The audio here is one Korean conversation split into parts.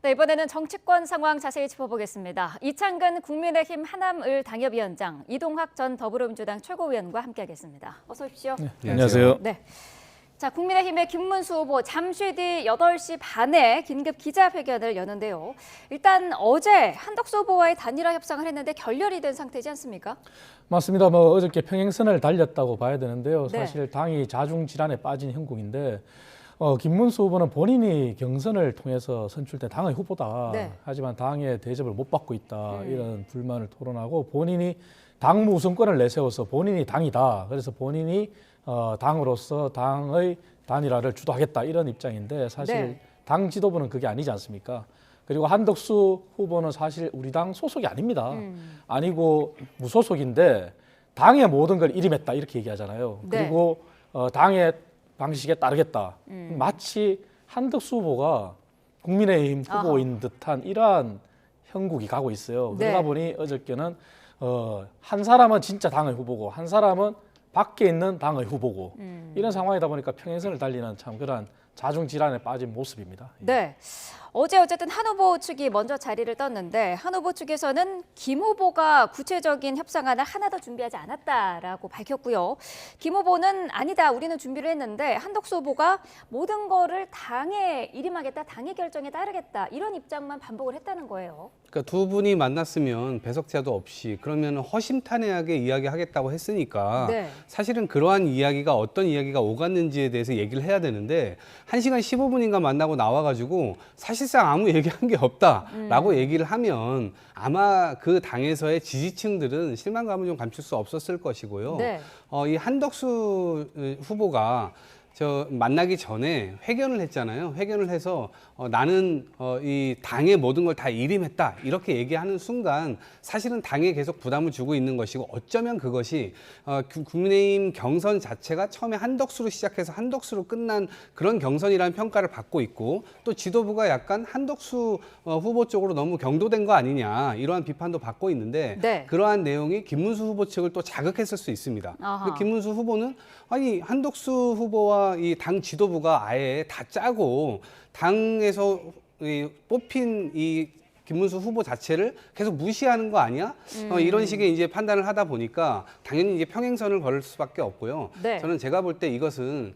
네, 이번에는 정치권 상황 자세히 짚어보겠습니다. 이창근 국민의힘 하남을 당협위원장, 이동학 전 더불어민주당 최고위원과 함께하겠습니다. 어서 오십시오. 네, 안녕하세요. 네. 자, 국민의힘의 김문수 후보 잠시 뒤 8시 반에 긴급 기자회견을 여는데요. 일단 어제 한덕수 후보와의 단일화 협상을 했는데 결렬이 된 상태지 않습니까? 맞습니다. 어저께 평행선을 달렸다고 봐야 되는데요. 네. 사실 당이 자중질환에 빠진 형국인데 김문수 후보는 본인이 경선을 통해서 선출된 당의 후보다. 네. 하지만 당의 대접을 못 받고 있다. 이런 불만을 토론하고 본인이 당무 우선권을 내세워서 본인이 당이다. 그래서 본인이 당으로서 당의 단일화를 주도하겠다. 이런 입장인데 사실 네. 당 지도부는 그게 아니지 않습니까? 그리고 한덕수 후보는 사실 우리 당 소속이 아닙니다. 아니고 무소속인데 당의 모든 걸 일임했다 이렇게 얘기하잖아요. 네. 그리고 당의 방식에 따르겠다. 마치 한덕수 후보가 국민의힘 후보인 듯한 이러한 형국이 가고 있어요. 네. 그러다 보니 어저께는 한 사람은 진짜 당의 후보고 한 사람은 밖에 있는 당의 후보고 이런 상황이다 보니까 평행선을 달리는 참 그런 자중질환에 빠진 모습입니다. 네. 어쨌든 한 후보 측이 먼저 자리를 떴는데 한 후보 측에서는 김 후보가 구체적인 협상안을 하나도 준비하지 않았다라고 밝혔고요. 김 후보는 아니다, 우리는 준비를 했는데 한덕수 후보가 모든 거를 당에 일임하겠다, 당의 결정에 따르겠다 이런 입장만 반복을 했다는 거예요. 그러니까 두 분이 만났으면 배석자도 없이 그러면 허심탄회하게 이야기하겠다고 했으니까 네. 사실은 그러한 이야기가 어떤 이야기가 오갔는지에 대해서 얘기를 해야 되는데 1시간 15분인가 만나고 나와가지고 사실상 아무 얘기한 게 없다라고 얘기를 하면 아마 그 당에서의 지지층들은 실망감을 좀 감출 수 없었을 것이고요. 네. 이 한덕수 후보가 만나기 전에 회견을 했잖아요. 회견을 해서 나는 이 당의 모든 걸 다 일임했다 이렇게 얘기하는 순간 사실은 당에 계속 부담을 주고 있는 것이고 어쩌면 그것이 국민의힘 경선 자체가 처음에 한덕수로 시작해서 한덕수로 끝난 그런 경선이라는 평가를 받고 있고 또 지도부가 약간 한덕수 후보 쪽으로 너무 경도된 거 아니냐 이러한 비판도 받고 있는데 네. 그러한 내용이 김문수 후보 측을 또 자극했을 수 있습니다. 근데 김문수 후보는 아니 한덕수 후보와 이 당 지도부가 아예 다 짜고 당에서 뽑힌 이 김문수 후보 자체를 계속 무시하는 거 아니야? 이런 식의 이제 판단을 하다 보니까 당연히 이제 평행선을 걸을 수밖에 없고요. 네. 저는 제가 볼 때 이것은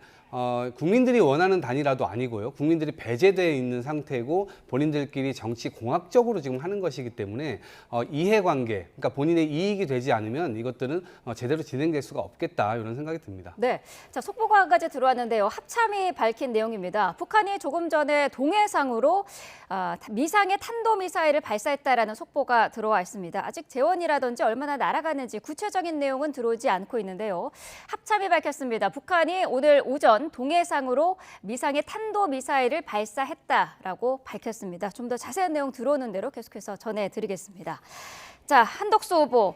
국민들이 원하는 단일화도 아니고요. 국민들이 배제되어 있는 상태고 본인들끼리 정치 공학적으로 지금 하는 것이기 때문에 이해관계, 그러니까 본인의 이익이 되지 않으면 이것들은 제대로 진행될 수가 없겠다 이런 생각이 듭니다. 네, 자 속보가 한 가지 들어왔는데요. 합참이 밝힌 내용입니다. 북한이 조금 전에 동해상으로 미상의 탄도미사일을 발사했다라는 속보가 들어와 있습니다. 아직 재원이라든지 얼마나 날아가는지 구체적인 내용은 들어오지 않고 있는데요. 합참이 밝혔습니다. 북한이 오늘 오전 동해상으로 미상의 탄도미사일을 발사했다라고 밝혔습니다. 좀 더 자세한 내용 들어오는 대로 계속해서 전해드리겠습니다. 자, 한덕수 후보.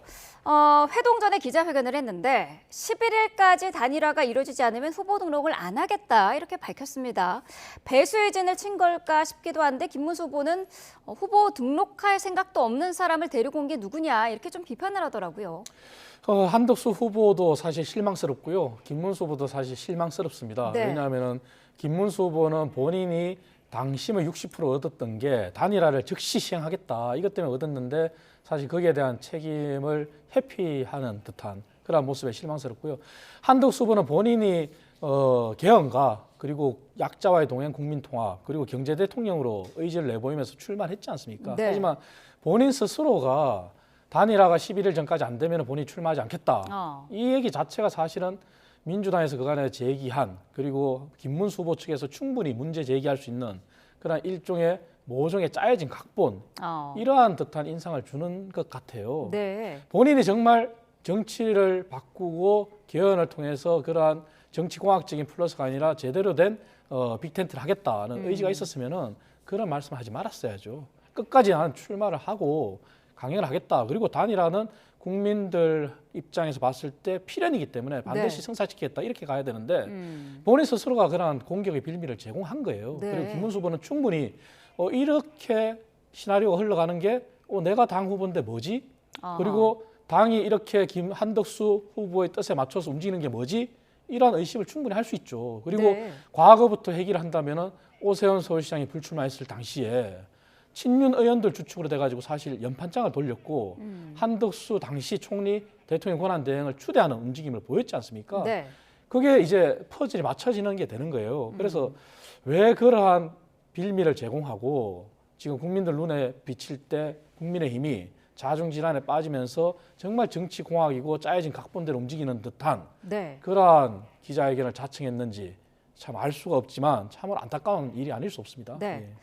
회동 전에 기자회견을 했는데 11일까지 단일화가 이루어지지 않으면 후보 등록을 안 하겠다 이렇게 밝혔습니다. 배수의 진을 친 걸까 싶기도 한데 김문수 후보는 후보 등록할 생각도 없는 사람을 데리고 온 게 누구냐 이렇게 좀 비판을 하더라고요. 한덕수 후보도 사실 실망스럽고요. 김문수 후보도 사실 실망스럽습니다. 네. 왜냐하면 김문수 후보는 본인이 당심을 60% 얻었던 게 단일화를 즉시 시행하겠다. 이것 때문에 얻었는데 사실 거기에 대한 책임을 회피하는 듯한 그런 모습에 실망스럽고요. 한덕수 후보는 본인이 개헌과 그리고 약자와의 동행 국민통합 그리고 경제대통령으로 의지를 내보이면서 출마했지 않습니까? 네. 하지만 본인 스스로가 단일화가 11일 전까지 안 되면 본인이 출마하지 않겠다. 이 얘기 자체가 사실은 민주당에서 그간에 제기한 그리고 김문수 후보 측에서 충분히 문제 제기할 수 있는 그런 일종의 모종의 짜여진 각본 이러한 듯한 인상을 주는 것 같아요. 네. 본인이 정말 정치를 바꾸고 개헌을 통해서 그러한 정치공학적인 플러스가 아니라 제대로 된 빅텐트를 하겠다는 의지가 있었으면은 그런 말씀을 하지 말았어야죠. 끝까지 나는 출마를 하고 강행을 하겠다. 그리고 단일화는 국민들 입장에서 봤을 때 필연이기 때문에 반드시 네. 성사시키겠다 이렇게 가야 되는데 본인 스스로가 그런 공격의 빌미를 제공한 거예요. 네. 그리고 김문수 후보는 충분히 이렇게 시나리오가 흘러가는 게 내가 당 후보인데 뭐지? 그리고 당이 이렇게 한덕수 후보의 뜻에 맞춰서 움직이는 게 뭐지? 이런 의심을 충분히 할 수 있죠. 그리고 네. 과거부터 얘기를 한다면은 오세훈 서울시장이 불출마했을 당시에 친윤 의원들 주축으로 돼가지고 사실 연판장을 돌렸고 한덕수 당시 총리 대통령 권한 대행을 추대하는 움직임을 보였지 않습니까? 네. 그게 이제 퍼즐이 맞춰지는 게 되는 거예요. 그래서 왜 그러한 빌미를 제공하고 지금 국민들 눈에 비칠 때 국민의힘이 자중질환에 빠지면서 정말 정치 공학이고 짜여진 각본대로 움직이는 듯한 네. 그러한 기자회견을 자청했는지 참 알 수가 없지만 참으로 안타까운 일이 아닐 수 없습니다. 네. 예.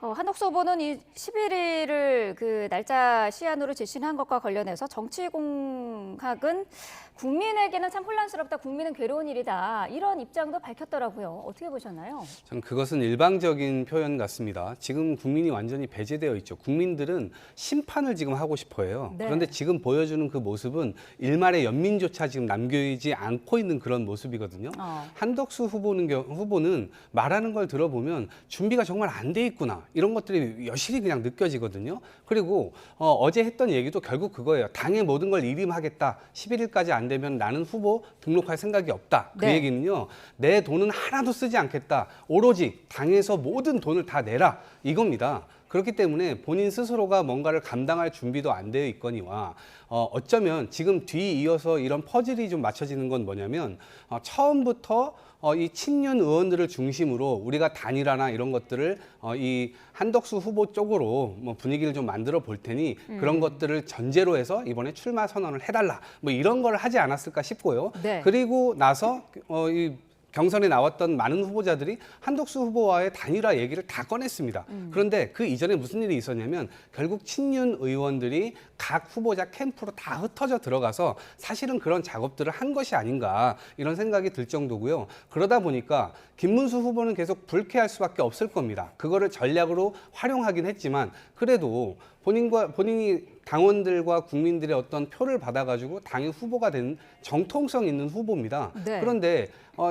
한덕수 후보는 이 11일을 그 날짜 시한으로 제시한 것과 관련해서 정치공학은 국민에게는 참 혼란스럽다, 국민은 괴로운 일이다 이런 입장도 밝혔더라고요. 어떻게 보셨나요? 저는 그것은 일방적인 표현 같습니다. 지금 국민이 완전히 배제되어 있죠. 국민들은 심판을 지금 하고 싶어해요. 네. 그런데 지금 보여주는 그 모습은 일말의 연민조차 지금 남겨지지 않고 있는 그런 모습이거든요. 한덕수 후보는 말하는 걸 들어보면 준비가 정말 안 돼 있구나. 이런 것들이 여실히 그냥 느껴지거든요. 그리고 어제 했던 얘기도 결국 그거예요. 당의 모든 걸 일임하겠다. 11일까지 안 되면 나는 후보 등록할 생각이 없다. 그 네. 얘기는요. 내 돈은 하나도 쓰지 않겠다. 오로지 당에서 모든 돈을 다 내라. 이겁니다. 그렇기 때문에 본인 스스로가 뭔가를 감당할 준비도 안 되어 있거니와 어쩌면 지금 뒤이어서 이런 퍼즐이 좀 맞춰지는 건 뭐냐면 처음부터 이 친윤 의원들을 중심으로 우리가 단일화나 이런 것들을 이 한덕수 후보 쪽으로 뭐 분위기를 좀 만들어 볼 테니 그런 것들을 전제로 해서 이번에 출마 선언을 해달라 뭐 이런 걸 하지 않았을까 싶고요. 네. 그리고 나서 이 경선에 나왔던 많은 후보자들이 한덕수 후보와의 단일화 얘기를 다 꺼냈습니다. 그런데 그 이전에 무슨 일이 있었냐면 결국 친윤 의원들이 각 후보자 캠프로 다 흩어져 들어가서 사실은 그런 작업들을 한 것이 아닌가 이런 생각이 들 정도고요. 그러다 보니까 김문수 후보는 계속 불쾌할 수밖에 없을 겁니다. 그거를 전략으로 활용하긴 했지만 그래도 본인이 당원들과 국민들의 어떤 표를 받아가지고 당의 후보가 된 정통성 있는 후보입니다. 네. 그런데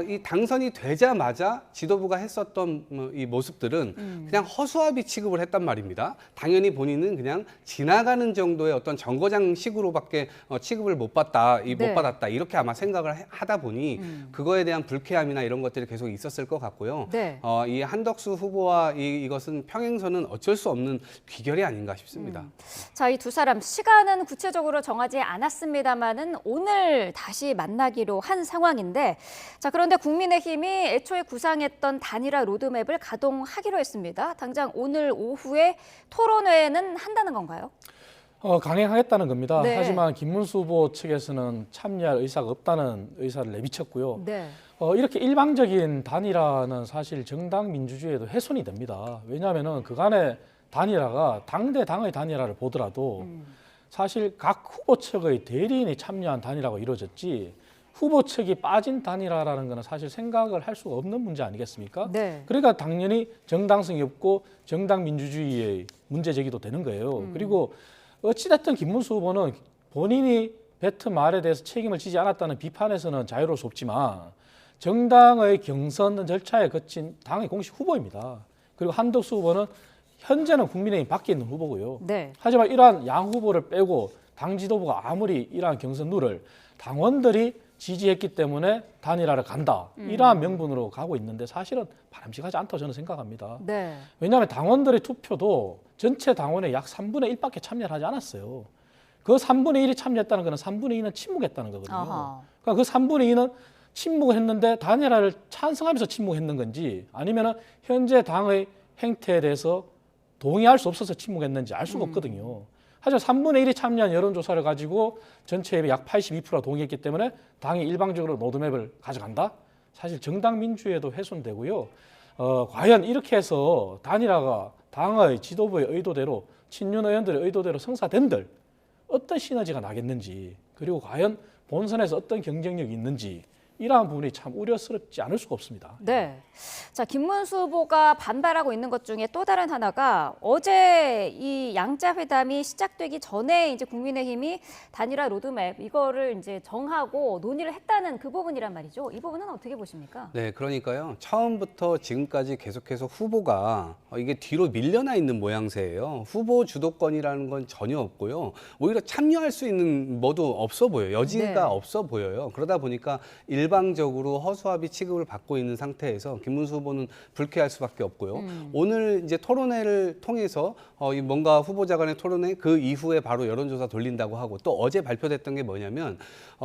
이 당선이 되자마자 지도부가 했었던 이 모습들은 그냥 허수아비 취급을 했단 말입니다. 당연히 본인은 그냥 지나가는 정도의 어떤 정거장식으로밖에 취급을 못 네. 받았다 이렇게 아마 생각을 하다 보니 그거에 대한 불쾌함이나 이런 것들이 계속 있었을 것 같고요. 네. 이 한덕수 후보와 이것은 평행선은 어쩔 수 없는 귀결이 아닌가 싶습니다. 자, 이 두 사람 시간은 구체적으로 정하지 않았습니다만은 오늘 다시 만나기로 한 상황인데, 자, 그런데 국민의힘이 애초에 구상했던 단일화 로드맵을 가동하기로 했습니다. 당장 오늘 오후에 토론회는 한다는 건가요? 강행하겠다는 겁니다. 네. 하지만 김문수 후보 측에서는 참여할 의사가 없다는 의사를 내비쳤고요. 네. 이렇게 일방적인 단일화는 사실 정당 민주주의에도 훼손이 됩니다. 왜냐하면 그간의 단일화가 당대 당의 단일화를 보더라도 사실 각 후보 측의 대리인이 참여한 단일화가 이루어졌지 후보 측이 빠진 단일화라는 것은 사실 생각을 할 수가 없는 문제 아니겠습니까? 네. 그러니까 당연히 정당성이 없고 정당 민주주의의 문제 제기도 되는 거예요. 그리고 어찌됐든 김문수 후보는 본인이 뱉은 말에 대해서 책임을 지지 않았다는 비판에서는 자유로울 수 없지만 정당의 경선 절차에 거친 당의 공식 후보입니다. 그리고 한덕수 후보는 현재는 국민의힘 밖에 있는 후보고요. 네. 하지만 이러한 양 후보를 빼고 당 지도부가 아무리 이러한 경선 룰을 당원들이 지지했기 때문에 단일화를 간다. 이러한 명분으로 가고 있는데 사실은 바람직하지 않다고 저는 생각합니다. 네. 왜냐하면 당원들의 투표도 전체 당원의 약 3분의 1밖에 참여를 하지 않았어요. 그 3분의 1이 참여했다는 것은 3분의 2는 침묵했다는 거거든요. 아하. 그러니까 그 3분의 2는 침묵을 했는데 단일화를 찬성하면서 침묵했는 건지 아니면 현재 당의 행태에 대해서 동의할 수 없어서 침묵했는지 알 수가 없거든요. 하지만 3분의 1이 참여한 여론조사를 가지고 전체의 약 82%가 동의했기 때문에 당이 일방적으로 로드맵을 가져간다? 사실 정당 민주에도 훼손되고요. 과연 이렇게 해서 단일화가 당의 지도부의 의도대로 친윤 의원들의 의도대로 성사된들 어떤 시너지가 나겠는지 그리고 과연 본선에서 어떤 경쟁력이 있는지 이러한 부분이 참 우려스럽지 않을 수가 없습니다. 네. 자, 김문수 후보가 반발하고 있는 것 중에 또 다른 하나가 어제 이 양자 회담이 시작되기 전에 이제 국민의힘이 단일화 로드맵 이거를 이제 정하고 논의를 했다는 그 부분이란 말이죠. 이 부분은 어떻게 보십니까? 네, 그러니까요. 처음부터 지금까지 계속해서 후보가 이게 뒤로 밀려나 있는 모양새예요. 후보 주도권이라는 건 전혀 없고요. 오히려 참여할 수 있는 뭐도 없어 보여요. 여지가 네. 없어 보여요. 그러다 보니까 일반 일방적으로 허수아비 취급을 받고 있는 상태에서 김문수 후보는 불쾌할 수밖에 없고요. 오늘 이제 토론회를 통해서 이 뭔가 후보자 간의 토론회 그 이후에 바로 여론조사 돌린다고 하고 또 어제 발표됐던 게 뭐냐면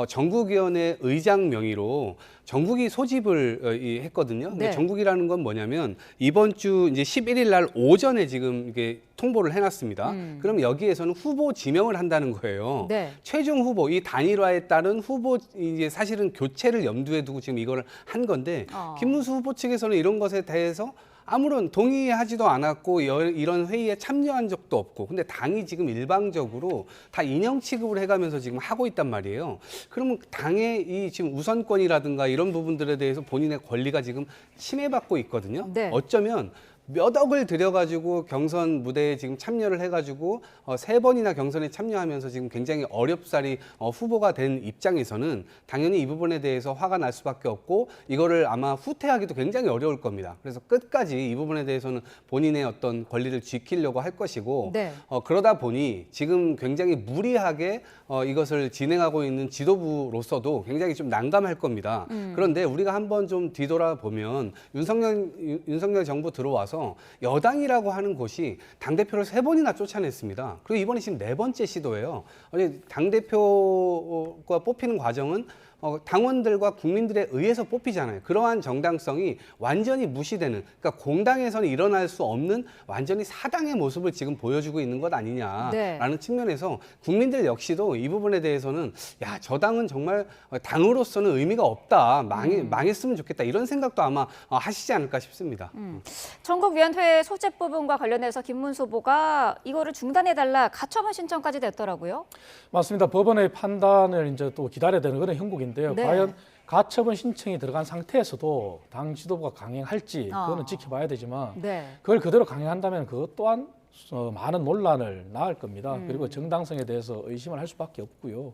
전국위원회 의장 명의로 전국위 소집을 했거든요. 근데 네. 전국이라는 건 뭐냐면 이번 주 이제 11일 날 오전에 지금 이게 통보를 해놨습니다. 그럼 여기에서는 후보 지명을 한다는 거예요. 네. 최종 후보, 이 단일화에 따른 후보 이제 사실은 교체를 염두에 두고 지금 이걸 한 건데 김문수 후보 측에서는 이런 것에 대해서 아무런 동의하지도 않았고 이런 회의에 참여한 적도 없고 근데 당이 지금 일방적으로 다 인형 취급을 해가면서 지금 하고 있단 말이에요. 그러면 당의 이 지금 우선권이라든가 이런 부분들에 대해서 본인의 권리가 지금 침해받고 있거든요. 네. 어쩌면 몇 억을 들여가지고 경선 무대에 지금 참여를 해가지고 3번이나 경선에 참여하면서 지금 굉장히 어렵사리 후보가 된 입장에서는 당연히 이 부분에 대해서 화가 날 수밖에 없고 이거를 아마 후퇴하기도 굉장히 어려울 겁니다. 그래서 끝까지 이 부분에 대해서는 본인의 어떤 권리를 지키려고 할 것이고 네. 그러다 보니 지금 굉장히 무리하게 이것을 진행하고 있는 지도부로서도 굉장히 좀 난감할 겁니다. 그런데 우리가 한번 좀 뒤돌아보면 윤석열 정부 들어와서 여당이라고 하는 곳이 당대표를 3번이나 쫓아냈습니다. 그리고 이번에 지금 4번째 시도예요. 당대표가 뽑히는 과정은 당원들과 국민들에 의해서 뽑히잖아요. 그러한 정당성이 완전히 무시되는, 그러니까 공당에서는 일어날 수 없는 완전히 사당의 모습을 지금 보여주고 있는 것 아니냐라는 네. 측면에서 국민들 역시도 이 부분에 대해서는 야, 저 당은 정말 당으로서는 의미가 없다, 망했으면 좋겠다 이런 생각도 아마 하시지 않을까 싶습니다. 전국위원회 소집 부분과 관련해서 김문수 후보가 이거를 중단해달라 가처분 신청까지 됐더라고요. 맞습니다. 법원의 판단을 이제 또 기다려야 되는 그런 형국인데요. 네. 과연 가처분 신청이 들어간 상태에서도 당 지도부가 강행할지 그거는 지켜봐야 되지만 네. 그걸 그대로 강행한다면 그것 또한 많은 논란을 낳을 겁니다. 그리고 정당성에 대해서 의심을 할 수밖에 없고요.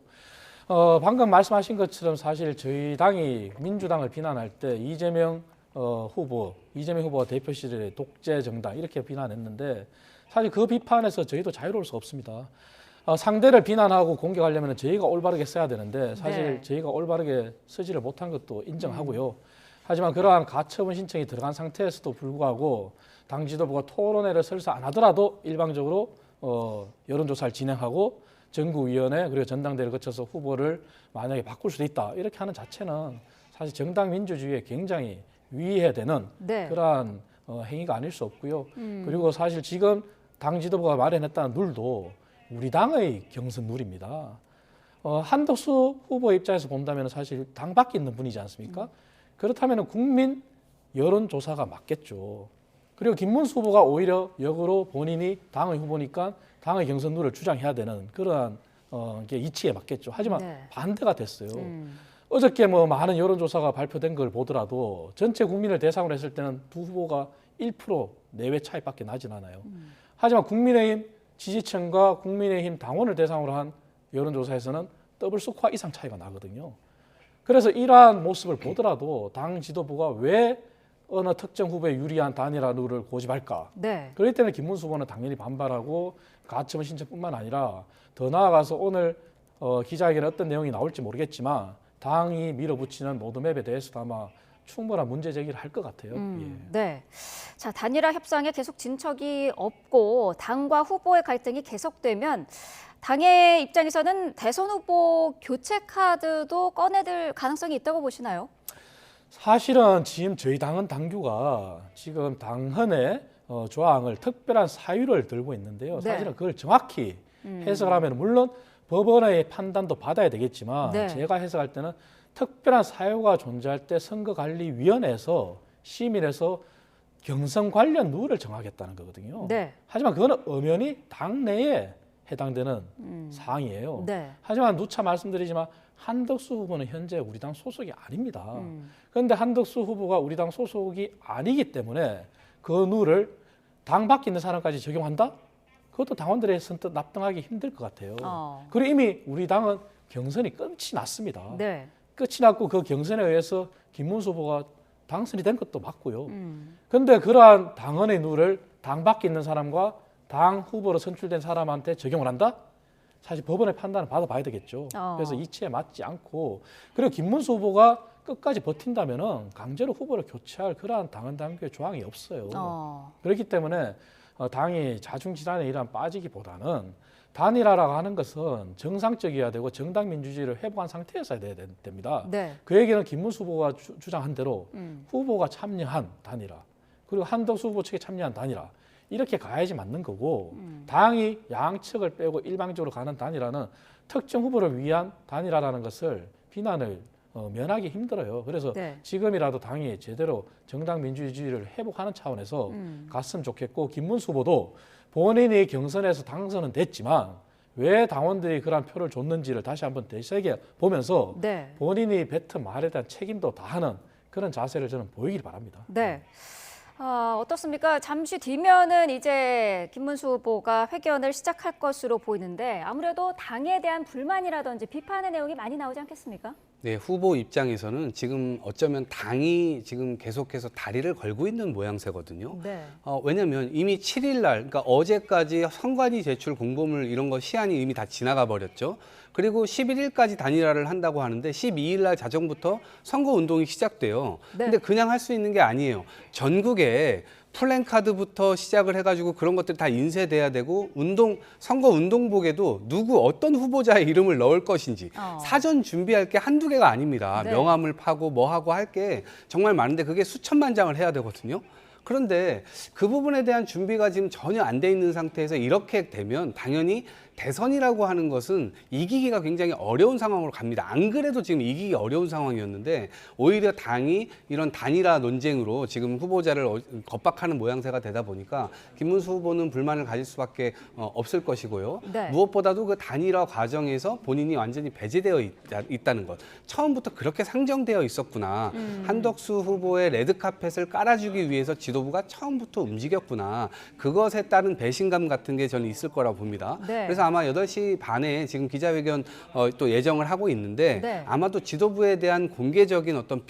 방금 말씀하신 것처럼 사실 저희 당이 민주당을 비난할 때 이재명 후보가 대표실의 독재 정당 이렇게 비난했는데 사실 그 비판에서 저희도 자유로울 수 없습니다. 상대를 비난하고 공격하려면 저희가 올바르게 써야 되는데 사실 네. 저희가 올바르게 쓰지를 못한 것도 인정하고요. 하지만 그러한 가처분 신청이 들어간 상태에서도 불구하고 당 지도부가 토론회를 설사 안 하더라도 일방적으로 여론조사를 진행하고 전국위원회 그리고 전당대회를 거쳐서 후보를 만약에 바꿀 수도 있다 이렇게 하는 자체는 사실 정당 민주주의에 굉장히 위해야 되는 네. 그러한 행위가 아닐 수 없고요. 그리고 사실 지금 당 지도부가 마련했다는 룰도 우리 당의 경선 룰입니다. 한덕수 후보 입장에서 본다면 사실 당 밖에 있는 분이지 않습니까? 그렇다면 국민 여론조사가 맞겠죠. 그리고 김문수 후보가 오히려 역으로 본인이 당의 후보니까 당의 경선 룰을 주장해야 되는 그러한 게 이치에 맞겠죠. 하지만 네. 반대가 됐어요. 어저께 많은 여론조사가 발표된 걸 보더라도 전체 국민을 대상으로 했을 때는 두 후보가 1% 내외 차이밖에 나진 않아요. 하지만 국민의힘 지지층과 국민의힘 당원을 대상으로 한 여론조사에서는 더블 스코어 이상 차이가 나거든요. 그래서 이러한 모습을 보더라도 당 지도부가 왜 어느 특정 후보에 유리한 단일화 룰을 고집할까? 네. 그렇기 때문에 김문수 후보는 당연히 반발하고 가처분 신청뿐만 아니라 더 나아가서 오늘 기자회견에 어떤 내용이 나올지 모르겠지만 당이 밀어붙이는 로드맵에 대해서도 아마 충분한 문제 제기를 할 것 같아요. 예. 네. 자, 단일화 협상에 계속 진척이 없고 당과 후보의 갈등이 계속되면 당의 입장에서는 대선 후보 교체 카드도 꺼내들 가능성이 있다고 보시나요? 사실은 지금 저희 당은 당규가 지금 당헌의 조항을 특별한 사유를 들고 있는데요. 네. 사실은 그걸 정확히 해석을 하면 물론 법원의 판단도 받아야 되겠지만 네. 제가 해석할 때는 특별한 사유가 존재할 때 선거관리위원회에서 심의해서 경선 관련 룰을 정하겠다는 거거든요. 네. 하지만 그거는 엄연히 당내에 해당되는 사항이에요. 네. 하지만 누차 말씀드리지만 한덕수 후보는 현재 우리 당 소속이 아닙니다. 그런데 한덕수 후보가 우리 당 소속이 아니기 때문에 그 룰을 당 밖에 있는 사람까지 적용한다? 그것도 당원들의 선뜻 납득하기 힘들 것 같아요. 그리고 이미 우리 당은 경선이 끝이 났습니다. 네. 끝이 났고 그 경선에 의해서 김문수 후보가 당선이 된 것도 맞고요. 그런데 그러한 당헌의 룰을 당 밖에 있는 사람과 당 후보로 선출된 사람한테 적용을 한다? 사실 법원의 판단을 받아봐야 되겠죠. 그래서 이치에 맞지 않고 그리고 김문수 후보가 끝까지 버틴다면은 강제로 후보를 교체할 그러한 당헌 당규의 조항이 없어요. 그렇기 때문에 당이 자중질환에 이란 빠지기보다는 단일화라고 하는 것은 정상적이어야 되고 정당 민주주의를 회복한 상태에서 해야 됩니다. 네. 그 얘기는 김문수 후보가 주장한 대로 후보가 참여한 단일화 그리고 한덕수 후보 측에 참여한 단일화 이렇게 가야지 맞는 거고 당이 양측을 빼고 일방적으로 가는 단일화는 특정 후보를 위한 단일화라는 것을 비난을 면하기 힘들어요. 그래서 네. 지금이라도 당이 제대로 정당 민주주의를 회복하는 차원에서 갔으면 좋겠고 김문수 후보도 본인이 경선에서 당선은 됐지만 왜 당원들이 그런 표를 줬는지를 다시 한번 되새겨 보면서 네. 본인이 뱉은 말에 대한 책임도 다하는 그런 자세를 저는 보이길 바랍니다. 네. 어떻습니까? 잠시 뒤면은 이제 김문수 후보가 회견을 시작할 것으로 보이는데 아무래도 당에 대한 불만이라든지 비판의 내용이 많이 나오지 않겠습니까? 네, 후보 입장에서는 지금 어쩌면 당이 지금 계속해서 다리를 걸고 있는 모양새거든요. 네. 왜냐하면 이미 7일 날, 그러니까 어제까지 선관위 제출 공보물 이런 거 시한이 이미 다 지나가 버렸죠. 그리고 11일까지 단일화를 한다고 하는데 12일 날 자정부터 선거 운동이 시작돼요. 네. 근데 그냥 할 수 있는 게 아니에요. 전국에 플랜카드부터 시작을 해가지고 그런 것들이 다 인쇄돼야 되고 선거 운동복에도 누구 어떤 후보자의 이름을 넣을 것인지 사전 준비할 게 한두 개가 아닙니다. 네. 명함을 파고 뭐 하고 할 게 정말 많은데 그게 수천만 장을 해야 되거든요. 그런데 그 부분에 대한 준비가 지금 전혀 안 돼 있는 상태에서 이렇게 되면 당연히 대선이라고 하는 것은 이기기가 굉장히 어려운 상황으로 갑니다. 안 그래도 지금 이기기 어려운 상황이었는데 오히려 당이 이런 단일화 논쟁으로 지금 후보자를 겁박하는 모양새가 되다 보니까 김문수 후보는 불만을 가질 수밖에 없을 것이고요. 네. 무엇보다도 그 단일화 과정에서 본인이 완전히 배제되어 있다는 것. 처음부터 그렇게 상정되어 있었구나. 한덕수 후보의 레드카펫을 깔아주기 위해서 지도부가 처음부터 움직였구나. 그것에 따른 배신감 같은 게 저는 있을 거라고 봅니다. 네. 그래서 아마 8시 반에 지금 기자회견 또 예정을 하고 있는데 네. 아마도 지도부에 대한 공개적인 어떤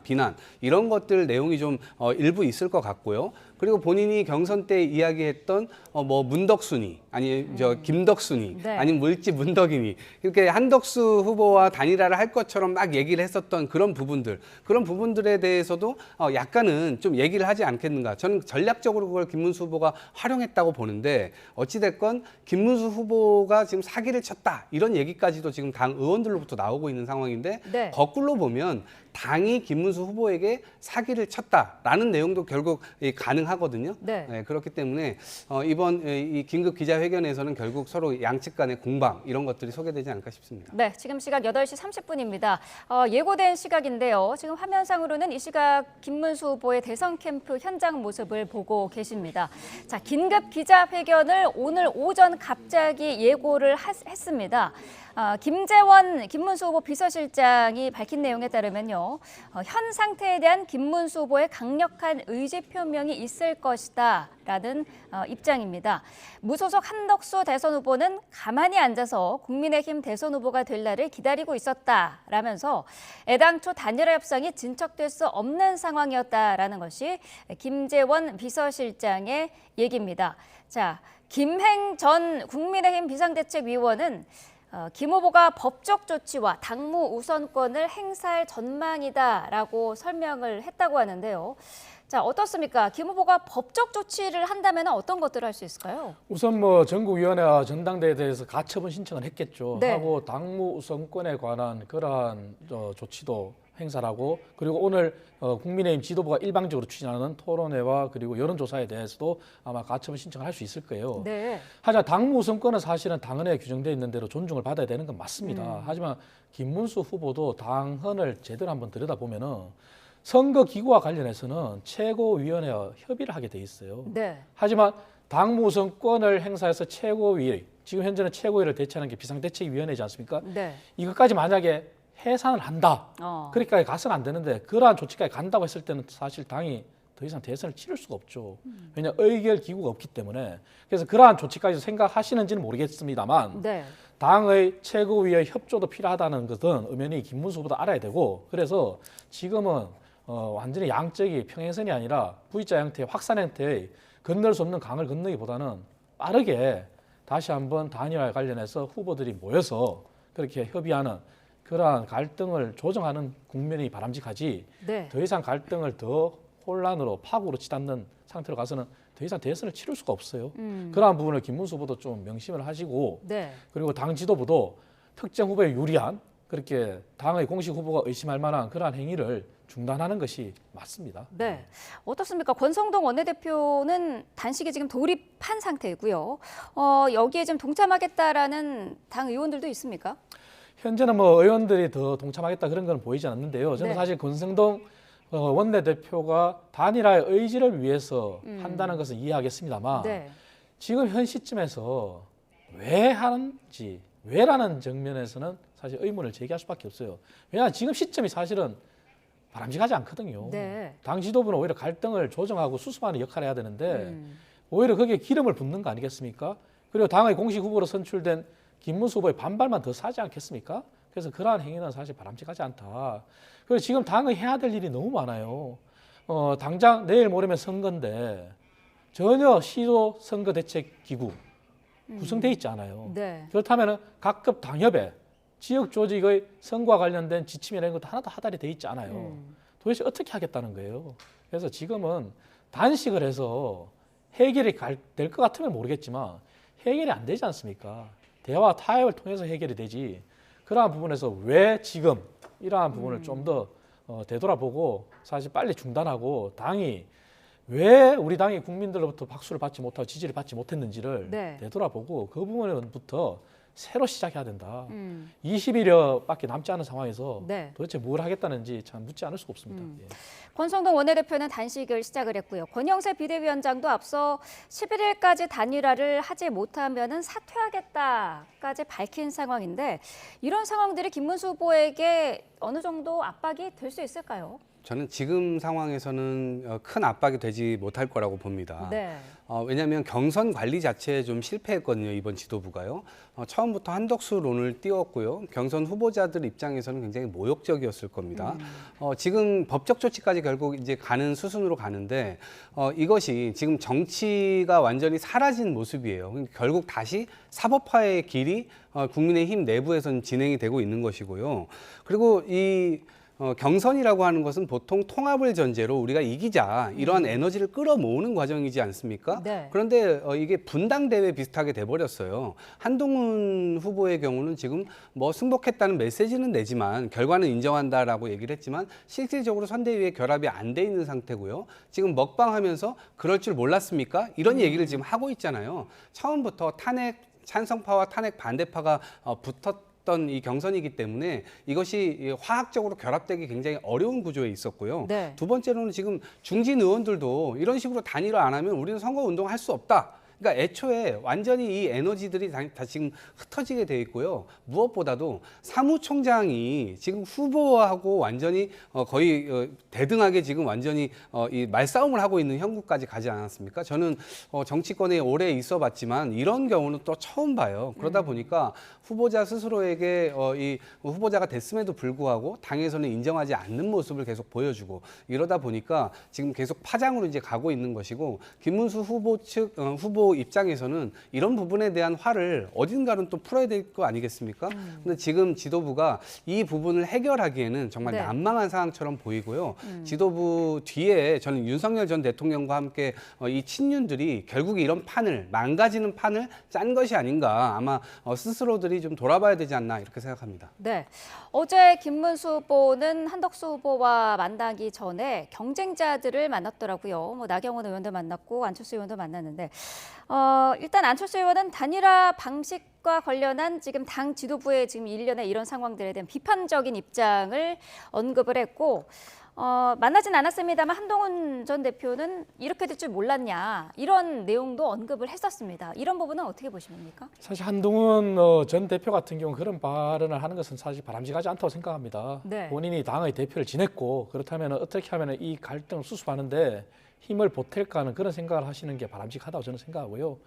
비난 이런 것들 내용이 좀 일부 있을 것 같고요. 그리고 본인이 경선 때 이야기했던 뭐 문덕순이 아니 김덕순이 네. 아니면 물지 문덕이니 이렇게 한덕수 후보와 단일화를 할 것처럼 막 얘기를 했었던 그런 부분들에 대해서도 약간은 좀 얘기를 하지 않겠는가. 저는 전략적으로 그걸 김문수 후보가 활용했다고 보는데 어찌됐건 김문수 후보가 지금 사기를 쳤다 이런 얘기까지도 지금 당 의원들로부터 나오고 있는 상황인데 네. 거꾸로 보면 당이 김문수 후보에게 사기를 쳤다라는 내용도 결국 가능하거든요. 네. 그렇기 때문에 이번 이 긴급 기자회견에서는 결국 서로 양측 간의 공방 이런 것들이 소개되지 않을까 싶습니다. 네, 지금 시각 8시 30분입니다. 예고된 시각인데요. 지금 화면상으로는 이 시각 김문수 후보의 대선 캠프 현장 모습을 보고 계십니다. 자, 긴급 기자회견을 오늘 오전 갑자기 예고를 했습니다. 김재원 김문수 후보 비서실장이 밝힌 내용에 따르면요. 현 상태에 대한 김문수 후보의 강력한 의지 표명이 있을 것이다 라는 입장입니다. 무소속 한덕수 대선 후보는 가만히 앉아서 국민의힘 대선 후보가 될 날을 기다리고 있었다라면서 애당초 단일화 협상이 진척될 수 없는 상황이었다라는 것이 김재원 비서실장의 얘기입니다. 자, 김행 전 국민의힘 비상대책위원은 김 후보가 법적 조치와 당무 우선권을 행사할 전망이다라고 설명을 했다고 하는데요. 자, 어떻습니까? 김 후보가 법적 조치를 한다면 어떤 것들을 할 수 있을까요? 우선 뭐 전국위원회와 전당대회에 대해서 가처분 신청을 했겠죠. 네. 하고 당무 우선권에 관한 그러한 조치도 행사하고 그리고 오늘 국민의힘 지도부가 일방적으로 추진하는 토론회와 그리고 여론조사에 대해서도 아마 가처분 신청을 할 수 있을 거예요. 네. 하지만 당무 우선권은 사실은 당헌에 규정되어 있는 대로 존중을 받아야 되는 건 맞습니다. 하지만 김문수 후보도 당헌을 제대로 한번 들여다보면은 선거기구와 관련해서는 최고위원회와 협의를 하게 돼 있어요. 네. 하지만 당무 우선권을 행사해서 최고위, 지금 현재는 최고위를 대체하는 게 비상대책위원회지 않습니까? 네. 이것까지 만약에 해산을 한다. 그러니까 가서는 안 되는데 그러한 조치까지 간다고 했을 때는 사실 당이 더 이상 대선을 치를 수가 없죠. 왜냐 의결 기구가 없기 때문에. 그래서 그러한 조치까지 생각하시는지는 모르겠습니다만 네. 당의 최고위의 협조도 필요하다는 것은 엄연히 김문수 후보도 알아야 되고 그래서 지금은 완전히 양적이 평행선이 아니라 V자 형태의 확산 형태의 건널 수 없는 강을 건너기보다는 빠르게 다시 한번 단일화에 관련해서 후보들이 모여서 그렇게 협의하는 그러한 갈등을 조정하는 국면이 바람직하지 네. 더 이상 갈등을 더 혼란으로 파국으로 치닫는 상태로 가서는 더 이상 대선을 치를 수가 없어요. 그러한 부분을 김문수 후보도 좀 명심을 하시고 네. 그리고 당 지도부도 특정 후보에 유리한 그렇게 당의 공식 후보가 의심할 만한 그러한 행위를 중단하는 것이 맞습니다. 네. 어떻습니까? 권성동 원내대표는 단식에 지금 돌입한 상태이고요. 여기에 좀 동참하겠다라는 당 의원들도 있습니까? 현재는 뭐 의원들이 더 동참하겠다 그런 건 보이지 않는데요. 저는 네. 사실 권성동 원내대표가 단일화의 의지를 위해서 한다는 것은 이해하겠습니다만 네. 지금 현 시점에서 왜 하는지 왜라는 정면에서는 사실 의문을 제기할 수밖에 없어요. 왜냐하면 지금 시점이 사실은 바람직하지 않거든요. 네. 당 지도부는 오히려 갈등을 조정하고 수습하는 역할을 해야 되는데 오히려 거기에 기름을 붓는 거 아니겠습니까? 그리고 당의 공식 후보로 선출된 김문수 후보의 반발만 더 사지 않겠습니까? 그래서 그러한 행위는 사실 바람직하지 않다. 그리고 지금 당의 해야 될 일이 너무 많아요. 당장 내일 모레면 선거인데 전혀 시도 선거 대책 기구 구성돼 있지 않아요. 네. 그렇다면 각급 당협에 지역 조직의 선거와 관련된 지침이라는 것도 하나도 하달이 돼 있지 않아요. 도대체 어떻게 하겠다는 거예요. 그래서 지금은 단식을 해서 해결이 될 것 같으면 모르겠지만 해결이 안 되지 않습니까? 대화 타협을 통해서 해결이 되지. 그러한 부분에서 왜 지금 이러한 부분을 좀 더 되돌아보고 사실 빨리 중단하고 당이 왜 우리 당이 국민들로부터 박수를 받지 못하고 지지를 받지 못했는지를 네. 되돌아보고 그 부분부터 새로 시작해야 된다. 20일여밖에 남지 않은 상황에서 네. 도대체 뭘 하겠다는지 참 묻지 않을 수가 없습니다. 예. 권성동 원내대표는 단식을 시작을 했고요. 권영세 비대위원장도 앞서 11일까지 단일화를 하지 못하면은 사퇴하겠다까지 밝힌 상황인데 이런 상황들이 김문수 후보에게 어느 정도 압박이 될 수 있을까요? 저는 지금 상황에서는 큰 압박이 되지 못할 거라고 봅니다. 네. 왜냐하면 경선 관리 자체에 좀 실패했거든요, 이번 지도부가요. 처음부터 한덕수론을 띄웠고요. 경선 후보자들 입장에서는 굉장히 모욕적이었을 겁니다. 지금 법적 조치까지 결국 이제 가는 수순으로 가는데 이것이 지금 정치가 완전히 사라진 모습이에요. 결국 다시 사법화의 길이 국민의힘 내부에서는 진행이 되고 있는 것이고요. 그리고 이 경선이라고 하는 것은 보통 통합을 전제로 우리가 이기자 이러한 에너지를 끌어모으는 과정이지 않습니까? 네. 그런데 이게 분당대회 비슷하게 돼버렸어요. 한동훈 후보의 경우는 지금 뭐 승복했다는 메시지는 내지만 결과는 인정한다라고 얘기를 했지만 실질적으로 선대위에 결합이 안 돼 있는 상태고요. 지금 먹방하면서 그럴 줄 몰랐습니까? 이런 얘기를 지금 하고 있잖아요. 처음부터 탄핵 찬성파와 탄핵 반대파가 붙었던 이 경선이기 때문에 이것이 화학적으로 결합되기 굉장히 어려운 구조에 있었고요. 네. 두 번째로는 지금 중진 의원들도 이런 식으로 단일화 안 하면 우리는 선거운동 할 수 없다. 그러니까 애초에 완전히 이 에너지들이 다 지금 흩어지게 돼 있고요. 무엇보다도 사무총장이 지금 후보하고 완전히 거의 대등하게 지금 완전히 이 말싸움을 하고 있는 형국까지 가지 않았습니까? 저는 정치권에 오래 있어봤지만 이런 경우는 또 처음 봐요. 그러다 보니까 후보자 스스로에게 이 후보자가 됐음에도 불구하고 당에서는 인정하지 않는 모습을 계속 보여주고 이러다 보니까 지금 계속 파장으로 이제 가고 있는 것이고 김문수 후보 측 후보 입장에서는 이런 부분에 대한 화를 어딘가는 또 풀어야 될 거 아니겠습니까? 근데 지금 지도부가 이 부분을 해결하기에는 정말 네. 난망한 상황처럼 보이고요. 지도부 뒤에 저는 윤석열 전 대통령과 함께 이 친윤들이 결국 이런 판을 망가지는 판을 짠 것이 아닌가 아마 스스로들이 좀 돌아봐야 되지 않나 이렇게 생각합니다. 네. 어제 김문수 후보는 한덕수 후보와 만나기 전에 경쟁자들을 만났더라고요. 뭐 나경원 의원도 만났고 안철수 의원도 만났는데 일단 안철수 의원은 단일화 방식과 관련한 지금 당 지도부의 지금 일련의 이런 상황들에 대한 비판적인 입장을 언급을 했고 만나진 않았습니다만 한동훈 전 대표는 이렇게 될 줄 몰랐냐 이런 내용도 언급을 했었습니다. 이런 부분은 어떻게 보십니까? 사실 한동훈 전 대표 같은 경우 그런 발언을 하는 것은 사실 바람직하지 않다고 생각합니다. 네. 본인이 당의 대표를 지냈고 그렇다면 어떻게 하면 이 갈등을 수습하는데 힘을 보탤까 하는 그런 생각을 하시는 게 바람직하다고 저는 생각하고요.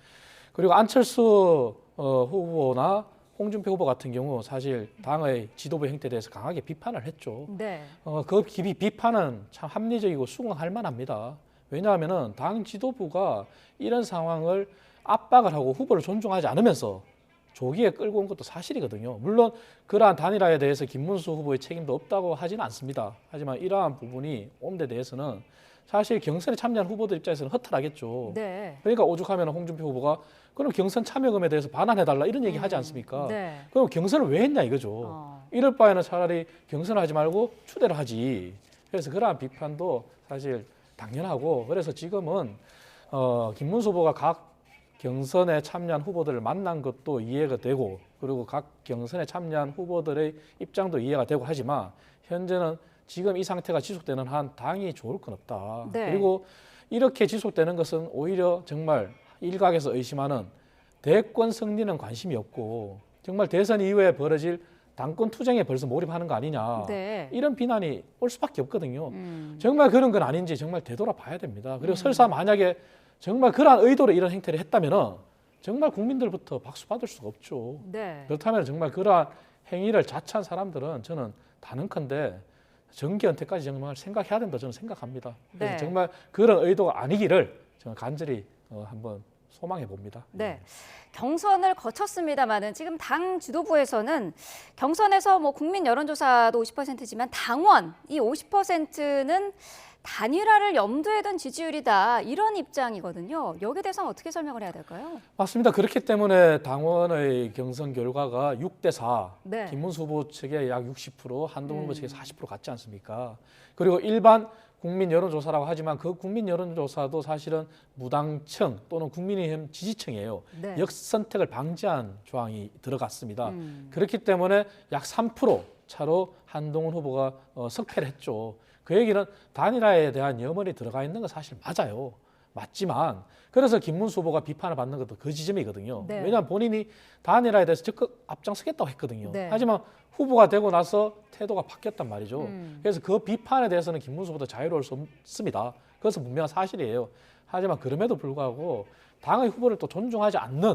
그리고 안철수 후보나 홍준표 후보 같은 경우 사실 당의 지도부 행태에 대해서 강하게 비판을 했죠. 네. 그 비판은 참 합리적이고 수긍할 만합니다. 왜냐하면 당 지도부가 이런 상황을 압박을 하고 후보를 존중하지 않으면서 조기에 끌고 온 것도 사실이거든요. 물론 그러한 단일화에 대해서 김문수 후보의 책임도 없다고 하지는 않습니다. 하지만 이러한 부분이 온 데 대해서는 사실 경선에 참여한 후보들 입장에서는 허탈하겠죠. 네. 그러니까 오죽하면 홍준표 후보가 그럼 경선 참여금에 대해서 반환해달라 이런 얘기 하지 않습니까? 네. 그럼 경선을 왜 했냐 이거죠. 이럴 바에는 차라리 경선을 하지 말고 추대를 하지. 그래서 그러한 비판도 사실 당연하고, 그래서 지금은 김문수 후보가 각 경선에 참여한 후보들을 만난 것도 이해가 되고, 그리고 각 경선에 참여한 후보들의 입장도 이해가 되고 하지만 현재는 지금 이 상태가 지속되는 한 당이 좋을 건 없다. 네. 그리고 이렇게 지속되는 것은 오히려 정말 일각에서 의심하는 대권 승리는 관심이 없고 정말 대선 이후에 벌어질 당권 투쟁에 벌써 몰입하는 거 아니냐. 네. 이런 비난이 올 수밖에 없거든요. 정말 그런 건 아닌지 정말 되돌아봐야 됩니다. 그리고 설사 만약에 정말 그러한 의도로 이런 행태를 했다면 정말 국민들부터 박수 받을 수가 없죠. 네. 그렇다면 정말 그러한 행위를 자처한 사람들은 저는 단언컨대 정기 은퇴까지 정말 생각해야 된다 저는 생각합니다. 그래서 네. 정말 그런 의도가 아니기를 저는 간절히 한번 소망해 봅니다. 네. 경선을 거쳤습니다만은 지금 당 지도부에서는 경선에서 뭐 국민 여론조사도 50%지만 당원 이 50%는 단일화를 염두에 둔 지지율이다 이런 입장이거든요. 여기에 대해서는 어떻게 설명을 해야 될까요? 맞습니다. 그렇기 때문에 당원의 경선 결과가 6대4, 네. 김문수 후보 측에 약 60%, 한동훈 후보 측에 40% 같지 않습니까? 그리고 일반 국민 여론조사라고 하지만 그 국민 여론조사도 사실은 무당층 또는 국민의힘 지지층이에요. 네. 역선택을 방지한 조항이 들어갔습니다. 그렇기 때문에 약 3% 차로 한동훈 후보가 석패를 했죠. 그 얘기는 단일화에 대한 염원이 들어가 있는 건 사실 맞아요. 맞지만 그래서 김문수 후보가 비판을 받는 것도 그 지점이거든요. 네. 왜냐하면 본인이 단일화에 대해서 적극 앞장서겠다고 했거든요. 네. 하지만 후보가 되고 나서 태도가 바뀌었단 말이죠. 그래서 그 비판에 대해서는 김문수 후보도 자유로울 수 없습니다. 그것은 분명한 사실이에요. 하지만 그럼에도 불구하고 당의 후보를 또 존중하지 않는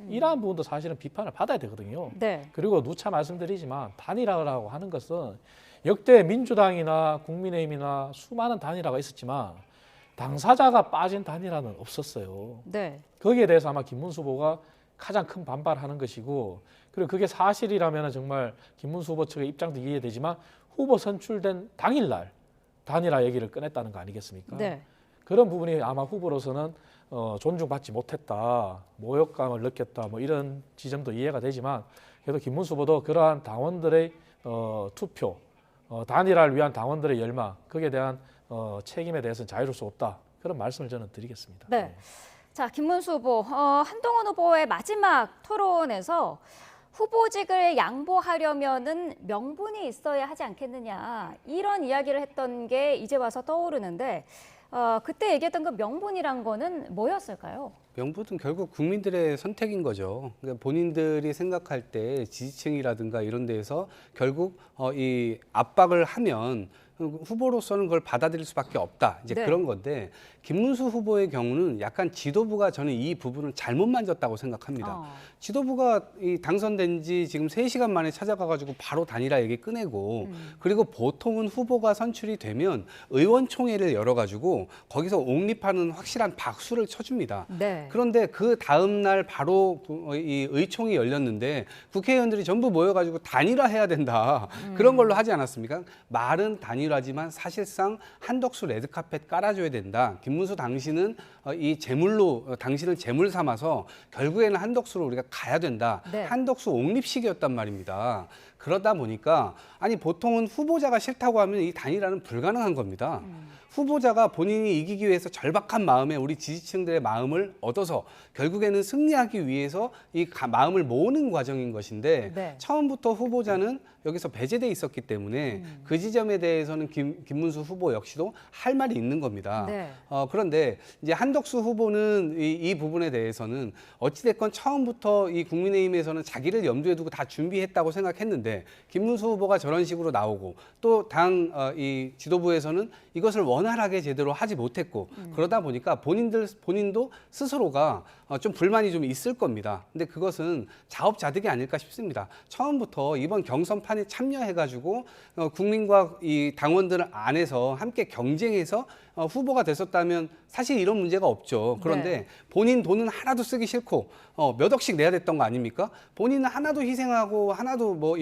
이러한 부분도 사실은 비판을 받아야 되거든요. 네. 그리고 누차 말씀드리지만 단일화라고 하는 것은 역대 민주당이나 국민의힘이나 수많은 단일화가 있었지만 당사자가 빠진 단일화는 없었어요. 네. 거기에 대해서 아마 김문수 후보가 가장 큰 반발하는 것이고, 그리고 그게 사실이라면 정말 김문수 후보 측의 입장도 이해되지만 후보 선출된 당일날 단일화 얘기를 꺼냈다는 거 아니겠습니까? 네. 그런 부분이 아마 후보로서는 존중받지 못했다, 모욕감을 느꼈다, 뭐 이런 지점도 이해가 되지만 그래도 김문수 후보도 그러한 당원들의 투표, 단일화를 위한 당원들의 열망, 거기에 대한 책임에 대해서는 자유로울 수 없다. 그런 말씀을 저는 드리겠습니다. 네. 자, 김문수 후보, 한동훈 후보의 마지막 토론에서 후보직을 양보하려면은 명분이 있어야 하지 않겠느냐 이런 이야기를 했던 게 이제 와서 떠오르는데 그때 얘기했던 그 명분이란 거는 뭐였을까요? 명분은 결국 국민들의 선택인 거죠. 그러니까 본인들이 생각할 때 지지층이라든가 이런 데에서 결국 이 압박을 하면 후보로서는 그걸 받아들일 수밖에 없다. 이제 네. 그런 건데 김문수 후보의 경우는 약간 지도부가 저는 이 부분을 잘못 만졌다고 생각합니다. 지도부가 이 당선된 지 지금 3시간 만에 찾아가가지고 바로 단일화 얘기 꺼내고 그리고 보통은 후보가 선출이 되면 의원총회를 열어가지고 거기서 옹립하는 확실한 박수를 쳐줍니다. 네. 그런데 그 다음 날 바로 이 의총이 열렸는데 국회의원들이 전부 모여가지고 단일화해야 된다. 그런 걸로 하지 않았습니까? 말은 단일화지만 사실상 한덕수 레드카펫 깔아줘야 된다. 김문수 당신은 이 제물로 당신을 제물 삼아서 결국에는 한덕수로 우리가 가야 된다. 네. 한덕수 옹립식이었단 말입니다. 그러다 보니까 아니 보통은 후보자가 싫다고 하면 이 단일화는 불가능한 겁니다. 후보자가 본인이 이기기 위해서 절박한 마음에 우리 지지층들의 마음을 얻어서 결국에는 승리하기 위해서 이 마음을 모으는 과정인 것인데 네. 처음부터 후보자는 여기서 배제돼 있었기 때문에 그 지점에 대해서는 김문수 후보 역시도 할 말이 있는 겁니다. 네. 그런데 이제 한덕수 후보는 이 부분에 대해서는 어찌됐건 처음부터 이 국민의힘에서는 자기를 염두에 두고 다 준비했다고 생각했는데 김문수 후보가 저런 식으로 나오고 또 당 이 지도부에서는 이것을 원활하게 제대로 하지 못했고 그러다 보니까 본인도 스스로가 좀 불만이 좀 있을 겁니다. 근데 그것은 자업자득이 아닐까 싶습니다. 처음부터 이번 경선판에 참여해가지고 국민과 이 당 당원들 안에서 함께 경쟁해서 후보가 됐었다면 사실 이런 문제가 없죠. 그런데 네. 본인 돈은 하나도 쓰기 싫고 몇 억씩 내야 됐던 거 아닙니까? 본인은 하나도 희생하고 하나도 뭐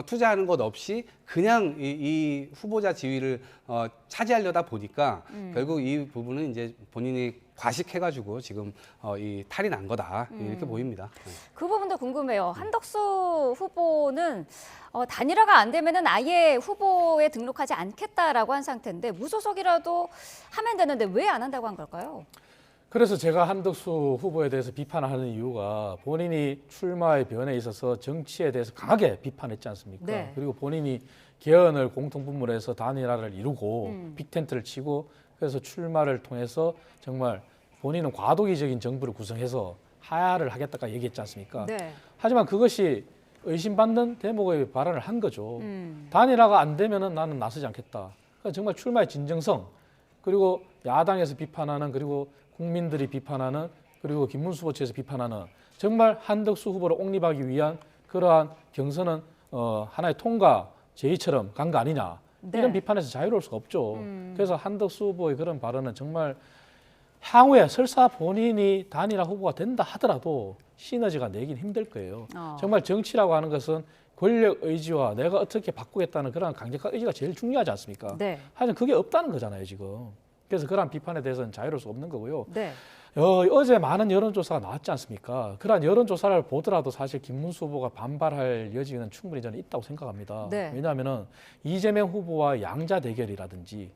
투자하는 것 없이 그냥 이 후보자 지위를 차지하려다 보니까 결국 이 부분은 이제 본인이 과식해가지고 지금 이 탈이 난 거다 이렇게 보입니다. 네. 그 부분도 궁금해요. 한덕수 후보는 단일화가 안 되면은 아예 후보에 등록하지 않겠다라고 한 상태인데 무소속이라도 하면 되는데 왜 안 한다고 한 걸까요? 그래서 제가 한덕수 후보에 대해서 비판하는 이유가 본인이 출마의 변에 있어서 정치에 대해서 강하게 비판했지 않습니까? 네. 그리고 본인이 개헌을 공통분모해서 단일화를 이루고 빅텐트를 치고 그래서 출마를 통해서 정말 본인은 과도기적인 정부를 구성해서 하야를 하겠다가 얘기했지 않습니까? 네. 하지만 그것이 의심받는 대목의 발언을 한 거죠. 단일화가 안 되면은 나는 나서지 않겠다. 그러니까 정말 출마의 진정성 그리고 야당에서 비판하는 그리고 국민들이 비판하는 그리고 김문수 후보 측에서 비판하는 정말 한덕수 후보를 옹립하기 위한 그러한 경선은 하나의 통과 제의처럼 간 거 아니냐. 네. 이런 비판에서 자유로울 수가 없죠. 그래서 한덕수 후보의 그런 발언은 정말 향후에 설사 본인이 단일화 후보가 된다 하더라도 시너지가 내긴 힘들 거예요. 정말 정치라고 하는 것은 권력 의지와 내가 어떻게 바꾸겠다는 그런 강력한 의지가 제일 중요하지 않습니까? 네. 하지만 그게 없다는 거잖아요, 지금. 그래서 그런 비판에 대해서는 자유로울 수 없는 거고요. 네. 어제 많은 여론조사가 나왔지 않습니까? 그러한 여론조사를 보더라도 사실 김문수 후보가 반발할 여지는 충분히 저는 있다고 생각합니다. 네. 왜냐하면 이재명 후보와 양자 대결이라든지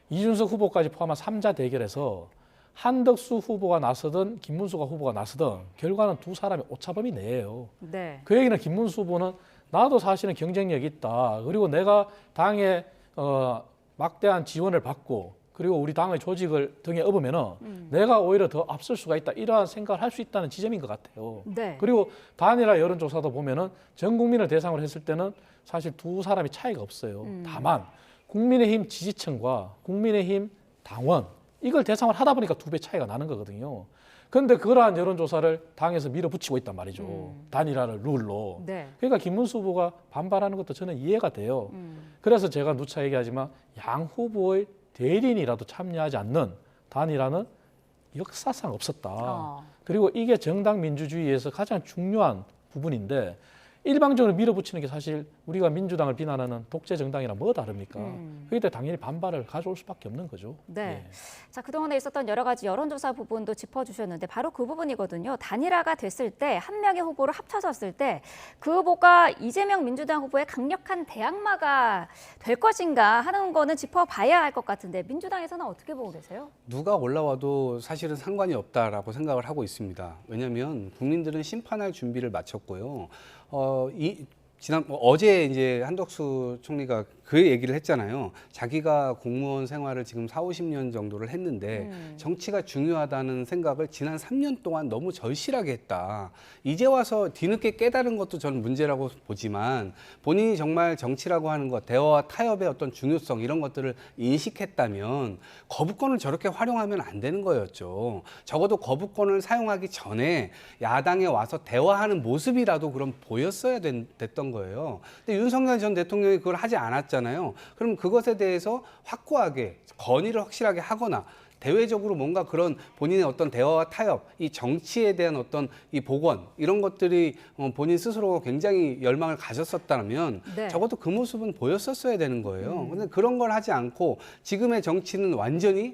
이준석 후보까지 포함한 3자 대결에서 한덕수 후보가 나서든 김문수 후보가 나서든 결과는 두 사람이 오차범위 내예요. 네. 그 얘기는 김문수 후보는 나도 사실은 경쟁력이 있다. 그리고 내가 당에 막대한 지원을 받고 그리고 우리 당의 조직을 등에 업으면은 내가 오히려 더 앞설 수가 있다. 이러한 생각을 할 수 있다는 지점인 것 같아요. 네. 그리고 단일화 여론조사도 보면은 전 국민을 대상으로 했을 때는 사실 두 사람이 차이가 없어요. 다만 국민의힘 지지층과 국민의힘 당원 이걸 대상으로 하다 보니까 2배 차이가 나는 거거든요. 그런데 그러한 여론조사를 당에서 밀어붙이고 있단 말이죠. 단일화를 룰로. 네. 그러니까 김문수 후보가 반발하는 것도 저는 이해가 돼요. 그래서 제가 누차 얘기하지만 양 후보의 대리인이라도 참여하지 않는 단일화는 역사상 없었다. 그리고 이게 정당 민주주의에서 가장 중요한 부분인데 일방적으로 밀어붙이는 게 사실 우리가 민주당을 비난하는 독재 정당이랑 뭐 다릅니까? 그때 당연히 반발을 가져올 수밖에 없는 거죠. 네. 예. 자, 그동안에 있었던 여러 가지 여론조사 부분도 짚어주셨는데 바로 그 부분이거든요. 단일화가 됐을 때 한 명의 후보를 합쳐졌을 때 그 후보가 이재명 민주당 후보의 강력한 대항마가 될 것인가 하는 거는 짚어봐야 할 것 같은데 민주당에서는 어떻게 보고 계세요? 누가 올라와도 사실은 상관이 없다라고 생각을 하고 있습니다. 왜냐하면 국민들은 심판할 준비를 마쳤고요. 어제 이제 한덕수 총리가 그 얘기를 했잖아요. 자기가 공무원 생활을 지금 40-50년 정도를 했는데 정치가 중요하다는 생각을 지난 3년 동안 너무 절실하게 했다. 이제 와서 뒤늦게 깨달은 것도 저는 문제라고 보지만 본인이 정말 정치라고 하는 것, 대화와 타협의 어떤 중요성 이런 것들을 인식했다면 거부권을 저렇게 활용하면 안 되는 거였죠. 적어도 거부권을 사용하기 전에 야당에 와서 대화하는 모습이라도 그럼 보였어야 됐던 거예요. 근데 윤석열 전 대통령이 그걸 하지 않았잖아요. 그럼 그것에 대해서 확고하게 건의를 확실하게 하거나 대외적으로 뭔가 그런 본인의 어떤 대화와 타협, 이 정치에 대한 어떤 이 복원 이런 것들이 본인 스스로 굉장히 열망을 가졌었다면 네. 적어도 그 모습은 보였었어야 되는 거예요. 근데 그런 걸 하지 않고 지금의 정치는 완전히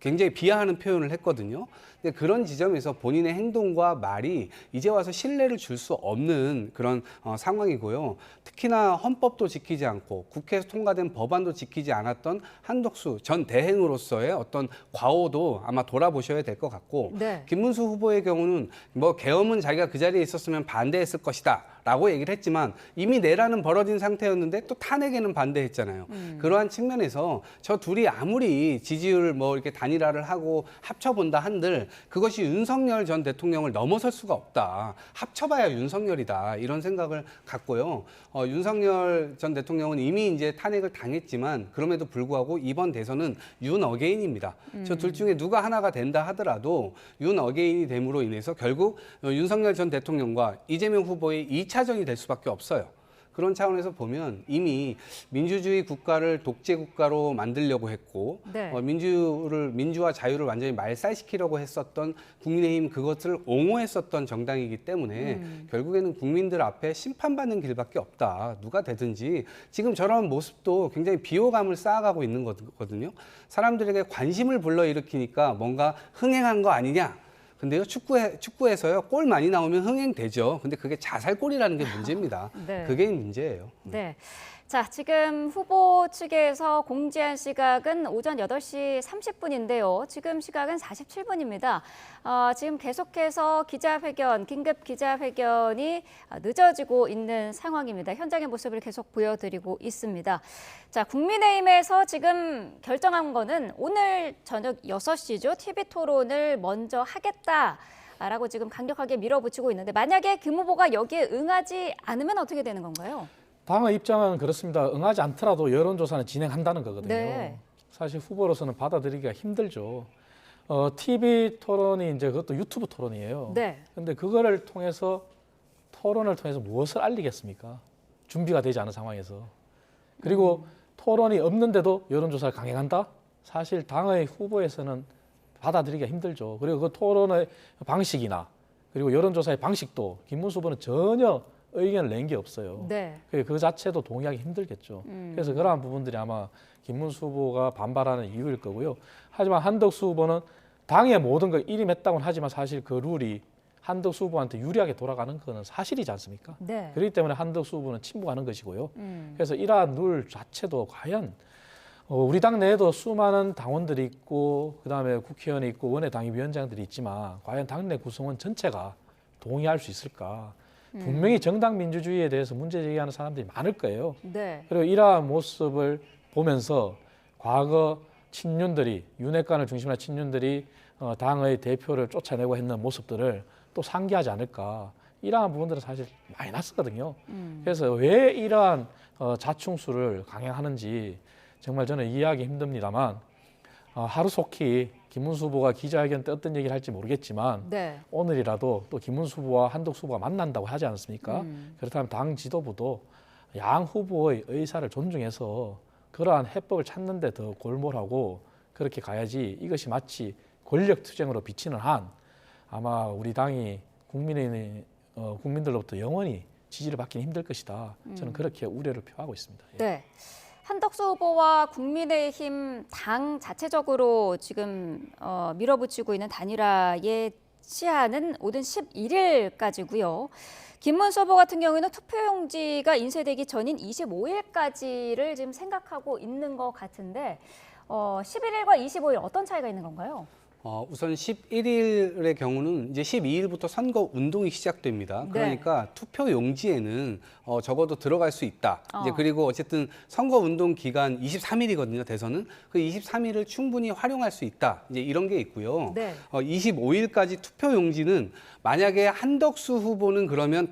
굉장히 비하하는 표현을 했거든요. 근데 그런 지점에서 본인의 행동과 말이 이제 와서 신뢰를 줄 수 없는 그런 상황이고요. 특히나 헌법도 지키지 않고 국회에서 통과된 법안도 지키지 않았던 한덕수 전 대행으로서의 어떤 과오도 아마 돌아보셔야 될 것 같고 네. 김문수 후보의 경우는 뭐 계엄은 자기가 그 자리에 있었으면 반대했을 것이다. 라고 얘기를 했지만 이미 내란은 벌어진 상태였는데 또 탄핵에는 반대했잖아요. 그러한 측면에서 저 둘이 아무리 지지율 뭐 이렇게 단일화를 하고 합쳐본다 한들 그것이 윤석열 전 대통령을 넘어설 수가 없다. 합쳐봐야 윤석열이다. 이런 생각을 갖고요. 윤석열 전 대통령은 이미 이제 탄핵을 당했지만 그럼에도 불구하고 이번 대선은 윤 어게인입니다. 저 둘 중에 누가 하나가 된다 하더라도 윤 어게인이 됨으로 인해서 결국 윤석열 전 대통령과 이재명 후보의 2차전이 될 수밖에 없어요. 그런 차원에서 보면 이미 민주주의 국가를 독재 국가로 만들려고 했고 네. 민주와 자유를 완전히 말살시키려고 했었던 국민의힘 그것을 옹호했었던 정당이기 때문에 결국에는 국민들 앞에 심판받는 길밖에 없다. 누가 되든지 지금 저런 모습도 굉장히 비호감을 쌓아가고 있는 거거든요. 사람들에게 관심을 불러일으키니까 뭔가 흥행한 거 아니냐. 근데요, 축구에서요, 골 많이 나오면 흥행되죠. 근데 그게 자살골이라는 게 문제입니다. 네. 그게 문제예요. 네. 자, 지금 후보 측에서 공지한 시각은 오전 8시 30분인데요. 지금 시각은 47분입니다. 지금 계속해서 기자회견, 긴급 기자회견이 늦어지고 있는 상황입니다. 현장의 모습을 계속 보여드리고 있습니다. 자, 국민의힘에서 지금 결정한 거는 오늘 저녁 6시죠. TV 토론을 먼저 하겠다라고 지금 강력하게 밀어붙이고 있는데 만약에 김 후보가 여기에 응하지 않으면 어떻게 되는 건가요? 당의 입장은 그렇습니다. 응하지 않더라도 여론조사는 진행한다는 거거든요. 네. 사실 후보로서는 받아들이기가 힘들죠. TV 토론이 이제 그것도 유튜브 토론이에요. 네. 근데 그거를 통해서 토론을 통해서 무엇을 알리겠습니까? 준비가 되지 않은 상황에서. 그리고 토론이 없는데도 여론조사를 강행한다? 사실 당의 후보에서는 받아들이기가 힘들죠. 그리고 그 토론의 방식이나 그리고 여론조사의 방식도 김문수 후보는 전혀 의견을 낸 게 없어요. 네. 그 자체도 동의하기 힘들겠죠. 그래서 그러한 부분들이 아마 김문수 후보가 반발하는 이유일 거고요. 하지만 한덕수 후보는 당의 모든 걸 일임했다고는 하지만 사실 그 룰이 한덕수 후보한테 유리하게 돌아가는 거는 사실이지 않습니까? 네. 그렇기 때문에 한덕수 후보는 침묵하는 것이고요. 그래서 이러한 룰 자체도 과연 우리 당 내에도 수많은 당원들이 있고 그다음에 국회의원이 있고 원외 당협위원장들이 있지만 과연 당내 구성원 전체가 동의할 수 있을까? 분명히 정당 민주주의에 대해서 문제 제기하는 사람들이 많을 거예요. 네. 그리고 이러한 모습을 보면서 과거 친윤들이 윤핵관을 중심으로 한 친윤들이 당의 대표를 쫓아내고 했는 모습들을 또 상기하지 않을까. 이러한 부분들은 사실 마이너스거든요. 그래서 왜 이러한 자충수를 강행하는지 정말 저는 이해하기 힘듭니다만 하루속히 김문수 후보가 기자회견 때 어떤 얘기를 할지 모르겠지만 네. 오늘이라도 또 김문수 후보와 한덕수 후보가 만난다고 하지 않았습니까? 그렇다면 당 지도부도 양 후보의 의사를 존중해서 그러한 해법을 찾는 데 더 골몰하고 그렇게 가야지 이것이 마치 권력 투쟁으로 비치는 한 아마 우리 당이 국민들로부터 영원히 지지를 받기는 힘들 것이다. 저는 그렇게 우려를 표하고 있습니다. 예. 네. 한덕수 후보와 국민의힘 당 자체적으로 지금 밀어붙이고 있는 단일화의 시한은 오는 11일까지고요. 김문수 후보 같은 경우에는 투표용지가 인쇄되기 전인 25일까지를 지금 생각하고 있는 것 같은데 11일과 25일 어떤 차이가 있는 건가요? 우선 11일의 경우는 이제 12일부터 선거 운동이 시작됩니다. 네. 그러니까 투표 용지에는 적어도 들어갈 수 있다. 이제 그리고 어쨌든 선거 운동 기간 23일이거든요. 대선은 그 23일을 충분히 활용할 수 있다. 이제 이런 게 있고요. 네. 25일까지 투표 용지는 만약에 한덕수 후보는 그러면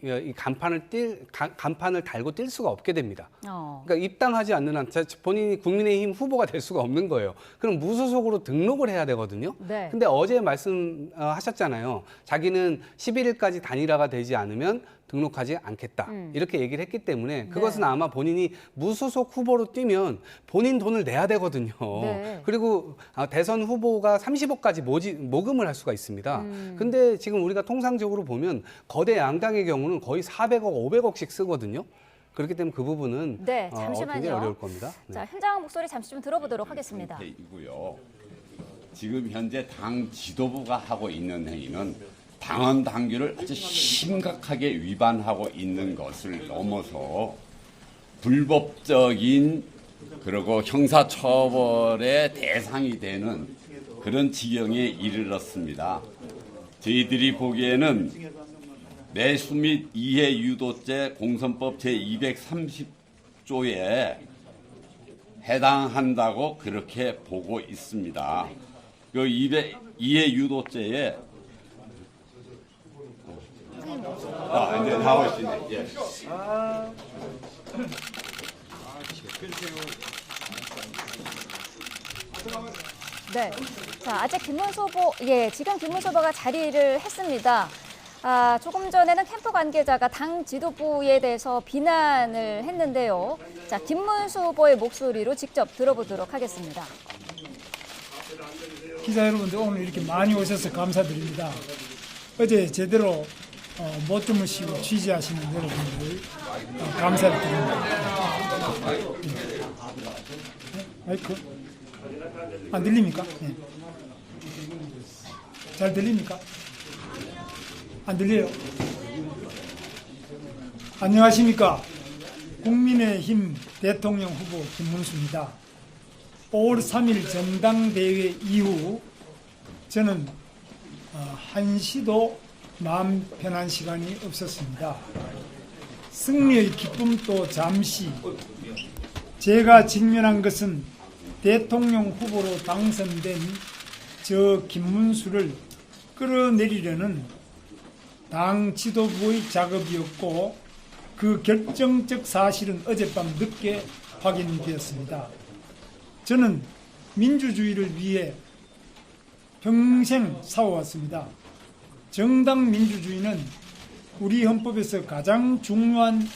이 간판을 달고 뛸 수가 없게 됩니다. 그러니까 입당하지 않는 한 본인이 국민의힘 후보가 될 수가 없는 거예요. 그럼 무소속으로 등록을 해야 되거든요. 네. 근데 어제 말씀하셨잖아요. 자기는 11일까지 단일화가 되지 않으면 등록하지 않겠다. 이렇게 얘기를 했기 때문에 그것은 네. 아마 본인이 무소속 후보로 뛰면 본인 돈을 내야 되거든요. 네. 그리고 대선 후보가 30억까지 모금을 할 수가 있습니다. 근데 지금 우리가 통상적으로 보면 거대 양당의 경우는 거의 400억, 500억씩 쓰거든요. 그렇기 때문에 그 부분은 네, 굉장히 잠시만요. 어려울 겁니다. 네. 자, 현장 목소리 잠시 좀 들어보도록 하겠습니다. 이고요. 지금 현재 당 지도부가 하고 있는 행위는 당헌 당규를 아주 심각하게 위반하고 있는 것을 넘어서 불법적인 그리고 형사처벌의 대상이 되는 그런 지경에 이르렀습니다. 저희들이 보기에는 매수 및 이해 유도죄 공선법 제230조에 해당한다고 그렇게 보고 있습니다. 그 이해 유도죄에 이제 나오시네. 예. 네. 자, 아직 김문수 후보, 지금 김문수 후보가 자리를 했습니다. 조금 전에는 캠프 관계자가 당 지도부에 대해서 비난을 했는데요. 자, 김문수 후보의 목소리로 직접 들어보도록 하겠습니다. 기자 여러분들 오늘 이렇게 많이 오셔서 감사드립니다. 어제 제대로 못 주무시고 취재하시는 여러분들 감사를 드립니다. 마이크 안 들립니까? 네. 잘 들립니까? 안 들려요? 안녕하십니까? 국민의힘 대통령 후보 김문수입니다. 5월 3일 전당대회 이후 저는 한시도 마음 편한 시간이 없었습니다. 승리의 기쁨도 잠시, 제가 직면한 것은 대통령 후보로 당선된 저 김문수를 끌어내리려는 당 지도부의 작업이었고 그 결정적 사실은 어젯밤 늦게 확인되었습니다. 저는 민주주의를 위해 평생 싸워왔습니다. 정당 민주주의는 우리 헌법에서 가장 중요한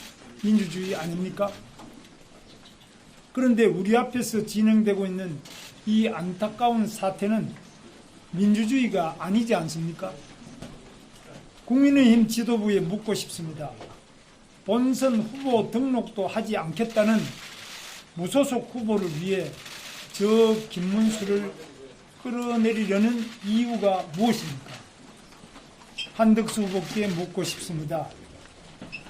민주주의 아닙니까? 그런데 우리 앞에서 진행되고 있는 이 안타까운 사태는 민주주의가 아니지 않습니까? 국민의힘 지도부에 묻고 싶습니다. 본선 후보 등록도 하지 않겠다는 무소속 후보를 위해 저 김문수를 끌어내리려는 이유가 무엇입니까? 한덕수 후보께 묻고 싶습니다.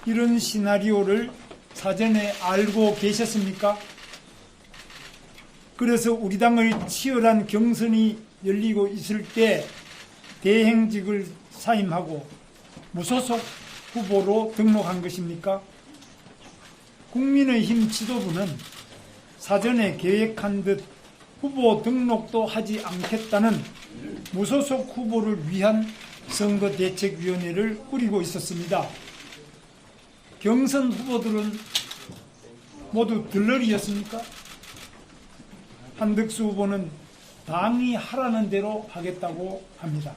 이런 시나리오를 사전에 알고 계셨습니까? 그래서 우리 당의 치열한 경선이 열리고 있을 때 대행직을 사임하고 무소속 후보로 등록한 것입니까? 국민의힘 지도부는 사전에 계획한 듯 후보 등록도 하지 않겠다는 무소속 후보를 위한 선거대책위원회를 꾸리고 있었습니다. 경선 후보들은 모두 들러리였습니까? 한덕수 후보는 당이 하라는 대로 하겠다고 합니다.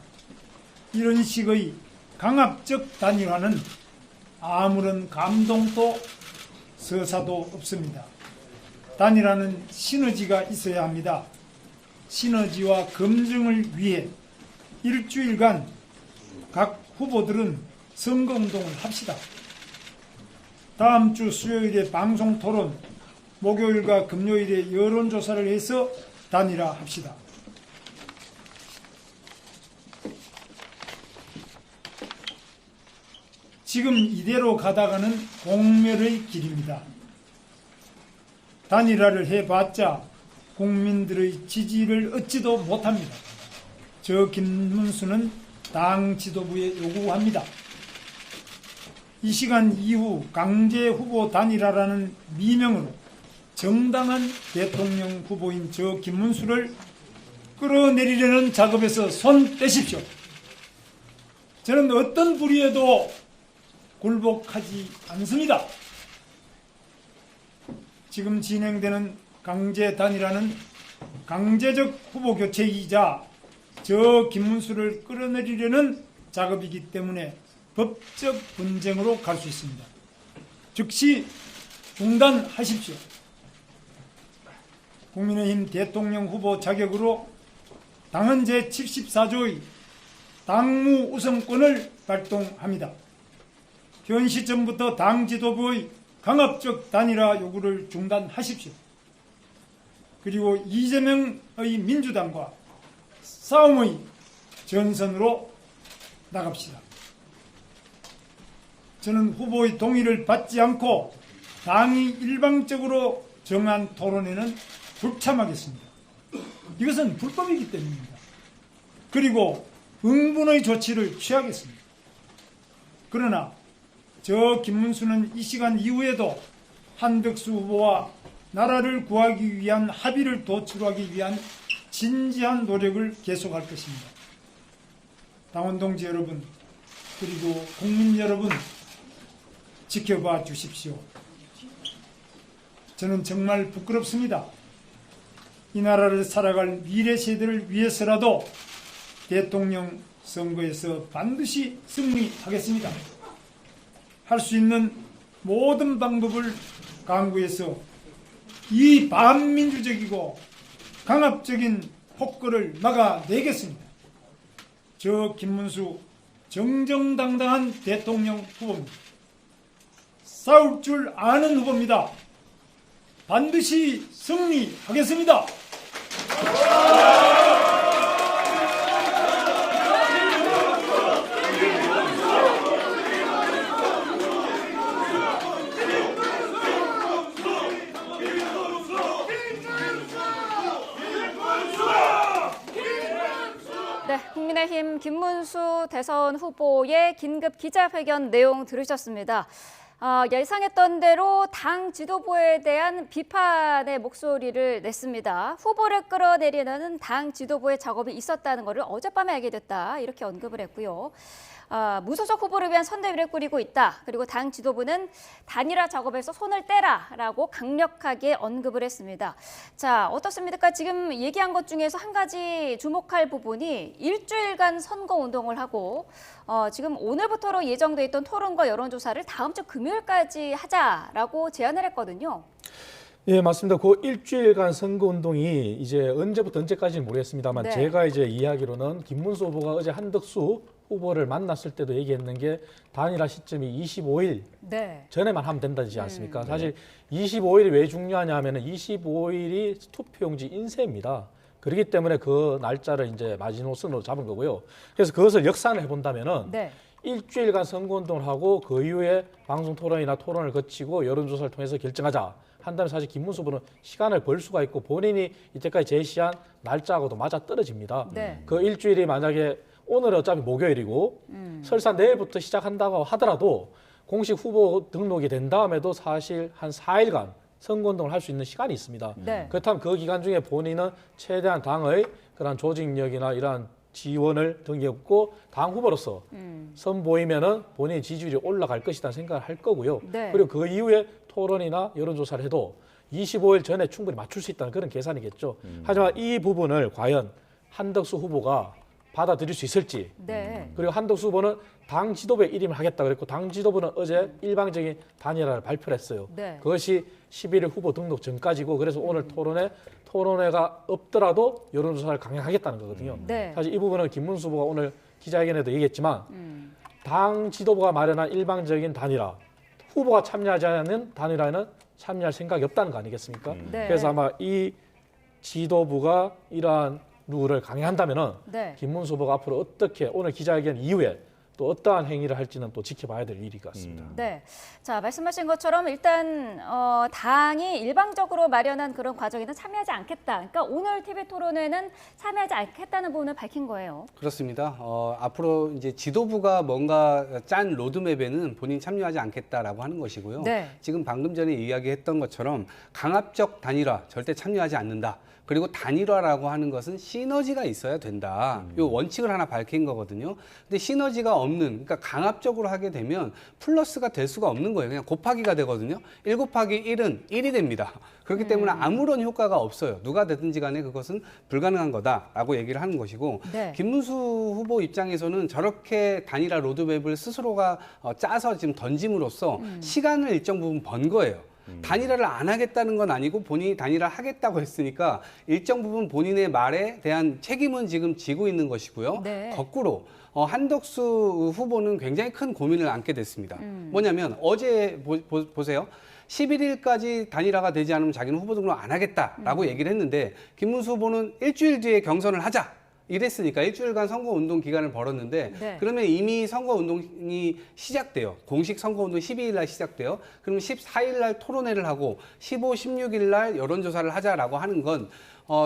이런 식의 강압적 단일화는 아무런 감동도 서사도 없습니다. 단일화는 시너지가 있어야 합니다. 시너지와 검증을 위해 일주일간 각 후보들은 선거운동을 합시다. 다음 주 수요일에 방송 토론, 목요일과 금요일에 여론조사를 해서 단일화합시다. 지금 이대로 가다가는 공멸의 길입니다. 단일화를 해봤자 국민들의 지지를 얻지도 못합니다. 저 김문수는 당 지도부에 요구합니다. 이 시간 이후 강제 후보 단일화라는 미명으로 정당한 대통령 후보인 저 김문수를 끌어내리려는 작업에서 손 떼십시오. 저는 어떤 불의에도 굴복하지 않습니다. 지금 진행되는 강제 단일화는 강제적 후보 교체이자 저 김문수를 끌어내리려는 작업이기 때문에 법적 분쟁으로 갈 수 있습니다. 즉시 중단하십시오. 국민의힘 대통령 후보 자격으로 당헌 제74조의 당무 우선권을 발동합니다. 현 시점부터 당 지도부의 강압적 단일화 요구를 중단하십시오. 그리고 이재명의 민주당과 싸움의 전선으로 나갑시다. 저는 후보의 동의를 받지 않고 당이 일방적으로 정한 토론회는 불참하겠습니다. 이것은 불법이기 때문입니다. 그리고 응분의 조치를 취하겠습니다. 그러나 저 김문수는 이 시간 이후에도 한덕수 후보와 나라를 구하기 위한 합의를 도출하기 위한 진지한 노력을 계속할 것입니다. 당원 동지 여러분, 그리고 국민 여러분, 지켜봐 주십시오. 저는 정말 부끄럽습니다. 이 나라를 살아갈 미래 세대를 위해서라도 대통령 선거에서 반드시 승리하겠습니다. 할 수 있는 모든 방법을 강구해서 이 반민주적이고 강압적인 폭거를 막아내겠습니다. 저 김문수 정정당당한 대통령 후보입니다. 싸울 줄 아는 후보입니다. 반드시 승리하겠습니다. 네, 국민의힘 김문수 대선 후보의 긴급 기자회견 내용 들으셨습니다. 예상했던 대로 당 지도부에 대한 비판의 목소리를 냈습니다. 후보를 끌어내리는 당 지도부의 작업이 있었다는 것을 어젯밤에 알게 됐다, 이렇게 언급을 했고요. 무소속 후보를 위한 선대위를 꾸리고 있다. 그리고 당 지도부는 단일화 작업에서 손을 떼라라고 강력하게 언급을 했습니다. 자, 어떻습니까? 지금 얘기한 것 중에서 한 가지 주목할 부분이 일주일간 선거운동을 하고 지금 오늘부터로 예정돼 있던 토론과 여론조사를 다음 주 금요일까지 하자라고 제안을 했거든요. 예, 맞습니다. 그 일주일간 선거운동이 이제 언제부터 언제까지는 모르겠습니다만, 네. 제가 이제 이야기로는 김문수 후보가 어제 한덕수 후보를 만났을 때도 얘기했는 게 단일화 시점이 25일 네. 전에만 하면 된다지 않습니까? 사실 25일이 왜 중요하냐 하면은 25일이 투표용지 인쇄입니다. 그렇기 때문에 그 날짜를 이제 마지노선으로 잡은 거고요. 그래서 그것을 역산을 해본다면은 네. 일주일간 선거운동을 하고 그 이후에 방송 토론이나 토론을 거치고 여론조사를 통해서 결정하자 한다면, 사실 김문수 후보는 시간을 벌 수가 있고 본인이 이때까지 제시한 날짜하고도 맞아 떨어집니다. 네. 그 일주일이 만약에 오늘은 어차피 목요일이고 설사 내일부터 시작한다고 하더라도 공식 후보 등록이 된 다음에도 사실 한 4일간 선거운동을 할 수 있는 시간이 있습니다. 네. 그렇다면 그 기간 중에 본인은 최대한 당의 그런 조직력이나 이러한 지원을 등기했고 당 후보로서 선보이면은 본인의 지지율이 올라갈 것이라는 생각을 할 거고요. 네. 그리고 그 이후에 토론이나 여론조사를 해도 25일 전에 충분히 맞출 수 있다는 그런 계산이겠죠. 하지만 이 부분을 과연 한덕수 후보가 받아들일 수 있을지, 네. 그리고 한덕수 후보는 당 지도부에 일임을 하겠다 그랬고, 당 지도부는 어제 일방적인 단일화를 발표를 했어요. 네. 그것이 11일 후보 등록 전까지고, 그래서 오늘 토론회가 없더라도 여론조사를 강행하겠다는 거거든요. 네. 사실 이 부분은 김문수 후보가 오늘 기자회견에도 얘기했지만, 당 지도부가 마련한 일방적인 단일화, 후보가 참여하지 않는 단일화에는 참여할 생각이 없다는 거 아니겠습니까? 네. 그래서 아마 이 지도부가 이러한 룰을 강행한다면은 네. 김문수 후보가 앞으로 어떻게 오늘 기자회견 이후에 또 어떠한 행위를 할지는 또 지켜봐야 될 일일 것 같습니다. 네. 자, 말씀하신 것처럼 일단 당이 일방적으로 마련한 그런 과정에는 참여하지 않겠다. 그러니까 오늘 TV 토론회는 참여하지 않겠다는 부분을 밝힌 거예요. 그렇습니다. 앞으로 이제 지도부가 뭔가 짠 로드맵에는 본인 참여하지 않겠다라고 하는 것이고요. 네. 지금 방금 전에 이야기했던 것처럼 강압적 단일화 절대 참여하지 않는다. 그리고 단일화라고 하는 것은 시너지가 있어야 된다. 이 원칙을 하나 밝힌 거거든요. 근데 시너지가 없는, 그러니까 강압적으로 하게 되면 플러스가 될 수가 없는 거예요. 그냥 곱하기가 되거든요. 1 곱하기 1은 1이 됩니다. 그렇기 때문에 아무런 효과가 없어요. 누가 되든지 간에 그것은 불가능한 거다라고 얘기를 하는 것이고, 네. 김문수 후보 입장에서는 저렇게 단일화 로드맵을 스스로가 짜서 지금 던짐으로써 시간을 일정 부분 번 거예요. 단일화를 안 하겠다는 건 아니고 본인이 단일화를 하겠다고 했으니까 일정 부분 본인의 말에 대한 책임은 지금 지고 있는 것이고요. 네. 거꾸로 한덕수 후보는 굉장히 큰 고민을 안게 됐습니다. 뭐냐면 어제 보세요. 11일까지 단일화가 되지 않으면 자기는 후보 등록 안 하겠다라고 얘기를 했는데, 김문수 후보는 일주일 뒤에 경선을 하자 이랬으니까 일주일간 선거운동 기간을 벌었는데, 네. 그러면 이미 선거운동이 시작돼요. 공식 선거운동 12일 날 시작돼요. 그러면 14일 날 토론회를 하고 15, 16일 날 여론조사를 하자라고 하는 건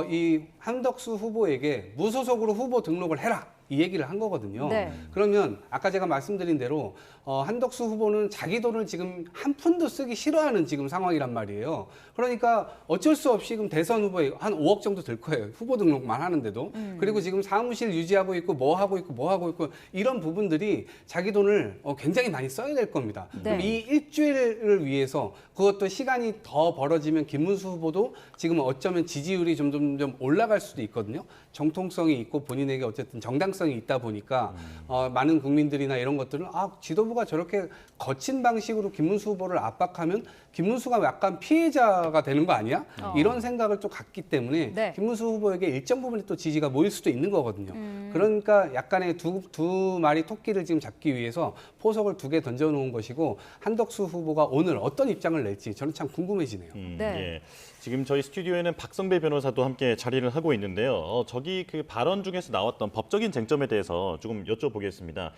이 한덕수 후보에게 무소속으로 후보 등록을 해라, 이 얘기를 한 거거든요. 네. 그러면 아까 제가 말씀드린 대로 한덕수 후보는 자기 돈을 지금 한 푼도 쓰기 싫어하는 지금 상황이란 말이에요. 그러니까 어쩔 수 없이 지금 대선 후보에 한 5억 정도 들 거예요. 후보 등록만 하는데도. 그리고 지금 사무실 유지하고 있고 뭐 하고 있고 이런 부분들이 자기 돈을 굉장히 많이 써야 될 겁니다. 네. 그럼 이 일주일을 위해서, 그것도 시간이 더 벌어지면 김문수 후보도 지금 어쩌면 지지율이 점점 올라갈 수도 있거든요. 정통성이 있고 본인에게 어쨌든 정당성이 있다 보니까 많은 국민들이나 이런 것들은 지도부가 저렇게 거친 방식으로 김문수 후보를 압박하면 김문수가 약간 피해자가 되는 거 아니야? 이런 생각을 또 갖기 때문에 네. 김문수 후보에게 일정 부분에 또 지지가 모일 수도 있는 거거든요. 그러니까 약간의 두 마리 토끼를 지금 잡기 위해서 포석을 2개 던져놓은 것이고 한덕수 후보가 오늘 어떤 입장을 낼지 저는 참 궁금해지네요. 네. 예. 지금 저희 스튜디오에는 박성배 변호사도 함께 자리를 하고 있는데요. 저기 그 발언 중에서 나왔던 법적인 쟁점에 대해서 조금 여쭤보겠습니다.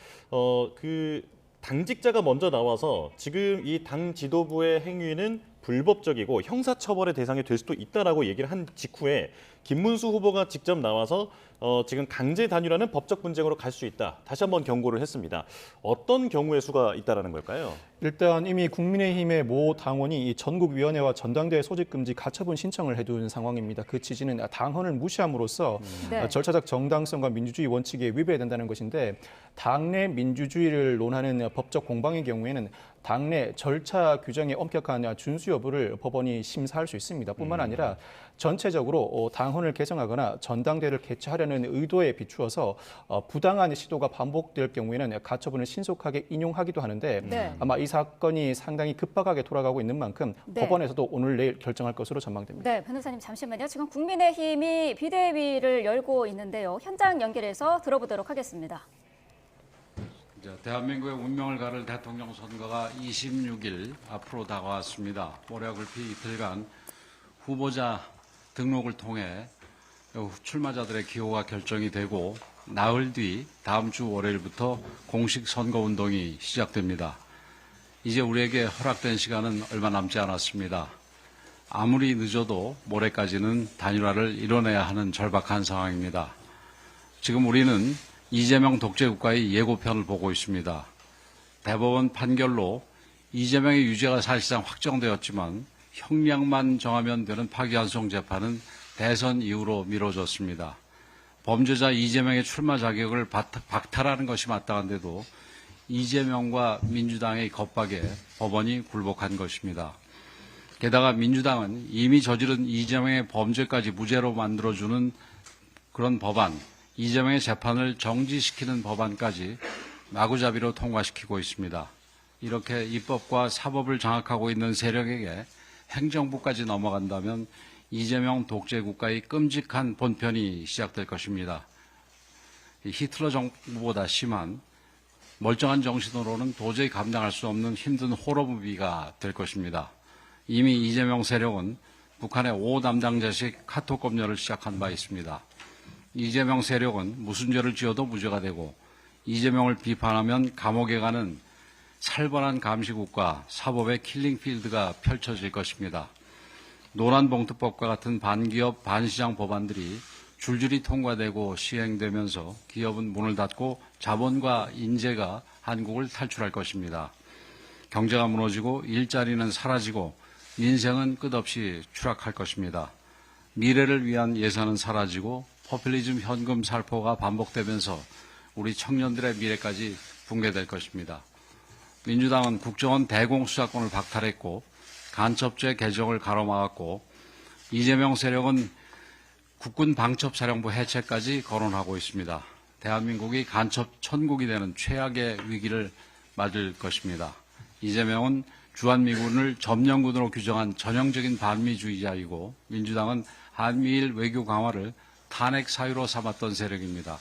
그 당직자가 먼저 나와서 지금 이 당 지도부의 행위는 불법적이고 형사처벌의 대상이 될 수도 있다라고 얘기를 한 직후에 김문수 후보가 직접 나와서 지금 강제 단일화는 법적 분쟁으로 갈 수 있다. 다시 한번 경고를 했습니다. 어떤 경우의 수가 있다라는 걸까요? 일단 이미 국민의힘의 모 당원이 이 전국위원회와 전당대회 소집금지 가처분 신청을 해둔 상황입니다. 그 취지는 당헌을 무시함으로써 네. 절차적 정당성과 민주주의 원칙에 위배된다는 것인데 당내 민주주의를 논하는 법적 공방의 경우에는 당내 절차 규정의 엄격한 준수 여부를 법원이 심사할 수 있습니다. 뿐만 아니라 전체적으로 당헌을 개정하거나 전당대회를 개최하려는 의도에 비추어서 부당한 시도가 반복될 경우에는 가처분을 신속하게 인용하기도 하는데 네. 아마 이 사건이 상당히 급박하게 돌아가고 있는 만큼 네. 법원에서도 오늘 내일 결정할 것으로 전망됩니다. 네, 변호사님 잠시만요. 지금 국민의힘이 비대위를 열고 있는데요. 현장 연결해서 들어보도록 하겠습니다. 대한민국의 운명을 가를 대통령 선거가 26일 앞으로 다가왔습니다. 모레굴피 이틀간 후보자 등록을 통해 출마자들의 기호가 결정이 되고 나흘 뒤 다음 주 월요일부터 공식 선거운동이 시작됩니다. 이제 우리에게 허락된 시간은 얼마 남지 않았습니다. 아무리 늦어도 모레까지는 단일화를 이뤄내야 하는 절박한 상황입니다. 지금 우리는 이재명 독재국가의 예고편을 보고 있습니다. 대법원 판결로 이재명의 유죄가 사실상 확정되었지만 형량만 정하면 되는 파기환송 재판은 대선 이후로 미뤄졌습니다. 범죄자 이재명의 출마 자격을 박탈하는 것이 마땅한데도 이재명과 민주당의 겁박에 법원이 굴복한 것입니다. 게다가 민주당은 이미 저지른 이재명의 범죄까지 무죄로 만들어주는 그런 법안, 이재명의 재판을 정지시키는 법안까지 마구잡이로 통과시키고 있습니다. 이렇게 입법과 사법을 장악하고 있는 세력에게 행정부까지 넘어간다면 이재명 독재국가의 끔찍한 본편이 시작될 것입니다. 히틀러 정부보다 심한 멀쩡한 정신으로는 도저히 감당할 수 없는 힘든 호러무비가 될 것입니다. 이미 이재명 세력은 북한의 5담당자식 카톡 검열을 시작한 바 있습니다. 이재명 세력은 무슨 죄를 지어도 무죄가 되고 이재명을 비판하면 감옥에 가는 살벌한 감시국가 사법의 킬링필드가 펼쳐질 것입니다. 노란봉투법과 같은 반기업 반시장 법안들이 줄줄이 통과되고 시행되면서 기업은 문을 닫고 자본과 인재가 한국을 탈출할 것입니다. 경제가 무너지고 일자리는 사라지고 인생은 끝없이 추락할 것입니다. 미래를 위한 예산은 사라지고 포퓰리즘 현금 살포가 반복되면서 우리 청년들의 미래까지 붕괴될 것입니다. 민주당은 국정원 대공수사권을 박탈했고 간첩죄 개정을 가로막았고 이재명 세력은 국군 방첩사령부 해체까지 거론하고 있습니다. 대한민국이 간첩 천국이 되는 최악의 위기를 맞을 것입니다. 이재명은 주한미군을 점령군으로 규정한 전형적인 반미주의자이고 민주당은 한미일 외교 강화를 탄핵 사유로 삼았던 세력입니다.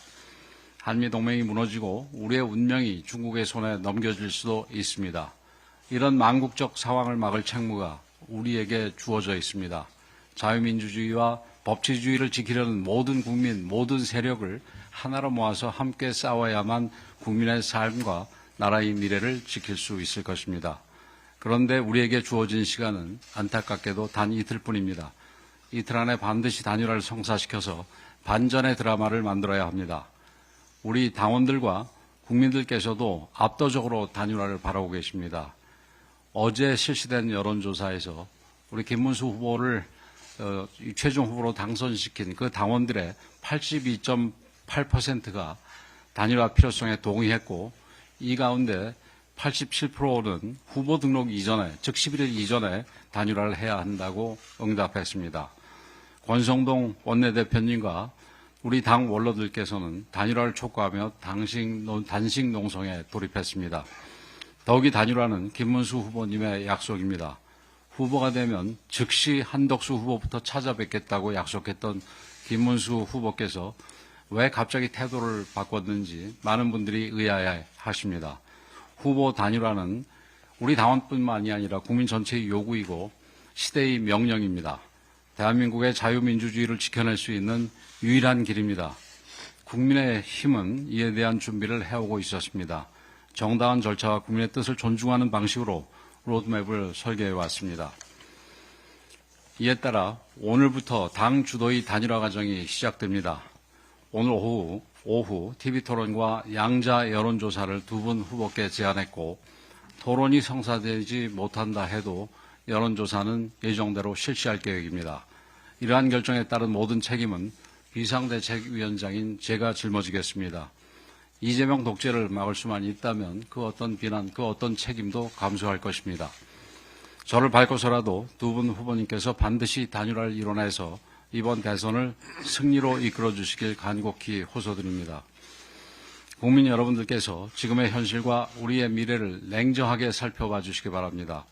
한미동맹이 무너지고 우리의 운명이 중국의 손에 넘겨질 수도 있습니다. 이런 망국적 상황을 막을 책무가 우리에게 주어져 있습니다. 자유민주주의와 법치주의를 지키려는 모든 국민, 모든 세력을 하나로 모아서 함께 싸워야만 국민의 삶과 나라의 미래를 지킬 수 있을 것입니다. 그런데 우리에게 주어진 시간은 안타깝게도 단 이틀뿐입니다. 이틀 안에 반드시 단일화를 성사시켜서 반전의 드라마를 만들어야 합니다. 우리 당원들과 국민들께서도 압도적으로 단일화를 바라고 계십니다. 어제 실시된 여론조사에서 우리 김문수 후보를 최종 후보로 당선시킨 그 당원들의 82.8%가 단일화 필요성에 동의했고 이 가운데 87%는 후보 등록 이전에, 즉 11일 이전에 단일화를 해야 한다고 응답했습니다. 권성동 원내대표님과 우리 당 원로들께서는 단일화를 촉구하며 단식 농성에 돌입했습니다. 더욱이 단일화는 김문수 후보님의 약속입니다. 후보가 되면 즉시 한덕수 후보부터 찾아뵙겠다고 약속했던 김문수 후보께서 왜 갑자기 태도를 바꿨는지 많은 분들이 의아해하십니다. 후보 단일화는 우리 당원뿐만이 아니라 국민 전체의 요구이고 시대의 명령입니다. 대한민국의 자유민주주의를 지켜낼 수 있는 유일한 길입니다. 국민의 힘은 이에 대한 준비를 해오고 있었습니다. 정당한 절차와 국민의 뜻을 존중하는 방식으로 로드맵을 설계해 왔습니다. 이에 따라 오늘부터 당 주도의 단일화 과정이 시작됩니다. 오늘 오후 TV토론과 양자 여론조사를 두 분 후보께 제안했고 토론이 성사되지 못한다 해도 여론조사는 예정대로 실시할 계획입니다. 이러한 결정에 따른 모든 책임은 비상대책위원장인 제가 짊어지겠습니다. 이재명 독재를 막을 수만 있다면 그 어떤 비난, 그 어떤 책임도 감수할 것입니다. 저를 밟고서라도 두 분 후보님께서 반드시 단일화를 이뤄내서 이번 대선을 승리로 이끌어 주시길 간곡히 호소드립니다. 국민 여러분들께서 지금의 현실과 우리의 미래를 냉정하게 살펴봐 주시기 바랍니다.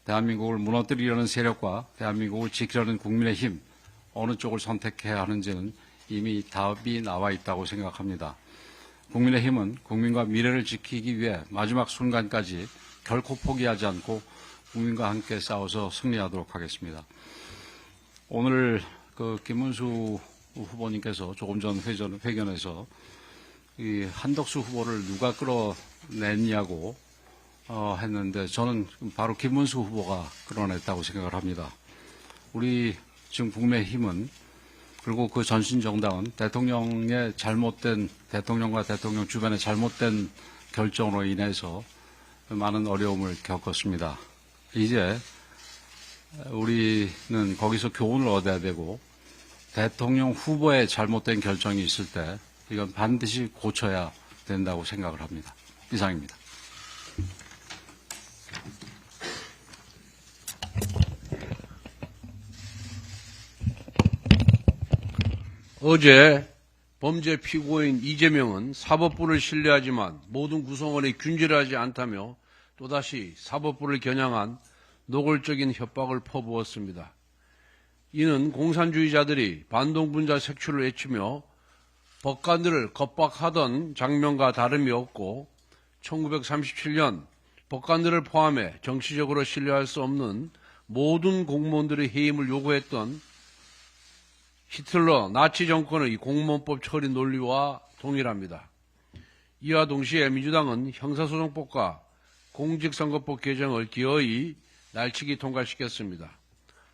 대한민국을 무너뜨리려는 세력과 대한민국을 지키려는 국민의 힘, 어느 쪽을 선택해야 하는지는 이미 답이 나와 있다고 생각합니다. 국민의힘은 국민과 미래를 지키기 위해 마지막 순간까지 결코 포기하지 않고 국민과 함께 싸워서 승리하도록 하겠습니다. 오늘 김문수 후보님께서 조금 전 회견에서 이 한덕수 후보를 누가 끌어냈냐고 했는데 저는 바로 김문수 후보가 끌어냈다고 생각을 합니다. 우리 지금 국민의힘은 그리고 그 전신정당은 대통령과 대통령 주변의 잘못된 결정으로 인해서 많은 어려움을 겪었습니다. 이제 우리는 거기서 교훈을 얻어야 되고 대통령 후보의 잘못된 결정이 있을 때 이건 반드시 고쳐야 된다고 생각을 합니다. 이상입니다. 어제 범죄 피고인 이재명은 사법부를 신뢰하지만 모든 구성원이 균질하지 않다며 또다시 사법부를 겨냥한 노골적인 협박을 퍼부었습니다. 이는 공산주의자들이 반동분자 색출을 외치며 법관들을 겁박하던 장면과 다름이 없고 1937년 법관들을 포함해 정치적으로 신뢰할 수 없는 모든 공무원들의 해임을 요구했던 히틀러 나치 정권의 공무원법 처리 논리와 동일합니다. 이와 동시에 민주당은 형사소송법과 공직선거법 개정을 기어이 날치기 통과시켰습니다.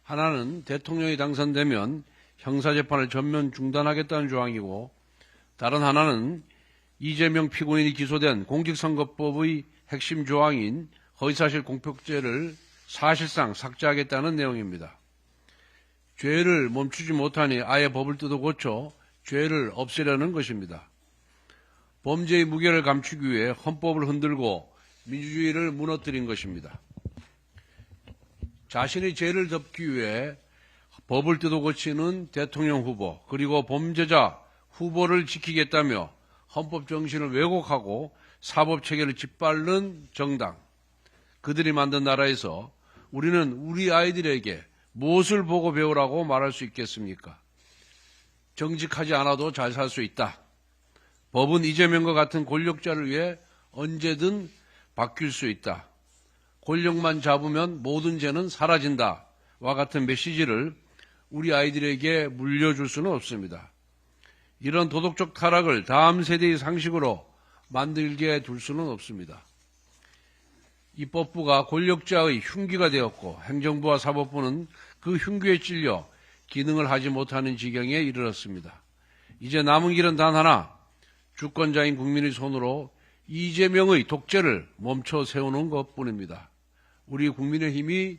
하나는 대통령이 당선되면 형사재판을 전면 중단하겠다는 조항이고 다른 하나는 이재명 피고인이 기소된 공직선거법의 핵심 조항인 허위사실 공표죄를 사실상 삭제하겠다는 내용입니다. 죄를 멈추지 못하니 아예 법을 뜯어 고쳐 죄를 없애려는 것입니다. 범죄의 무게를 감추기 위해 헌법을 흔들고 민주주의를 무너뜨린 것입니다. 자신의 죄를 덮기 위해 법을 뜯어 고치는 대통령 후보 그리고 범죄자 후보를 지키겠다며 헌법 정신을 왜곡하고 사법체계를 짓밟는 정당. 그들이 만든 나라에서 우리는 우리 아이들에게 무엇을 보고 배우라고 말할 수 있겠습니까? 정직하지 않아도 잘 살 수 있다. 법은 이재명과 같은 권력자를 위해 언제든 바뀔 수 있다. 권력만 잡으면 모든 죄는 사라진다. 와 같은 메시지를 우리 아이들에게 물려줄 수는 없습니다. 이런 도덕적 타락을 다음 세대의 상식으로 만들게 둘 수는 없습니다. 입법부가 권력자의 흉기가 되었고 행정부와 사법부는 그 흉기에 찔려 기능을 하지 못하는 지경에 이르렀습니다. 이제 남은 길은 단 하나, 주권자인 국민의 손으로 이재명의 독재를 멈춰 세우는 것뿐입니다. 우리 국민의힘이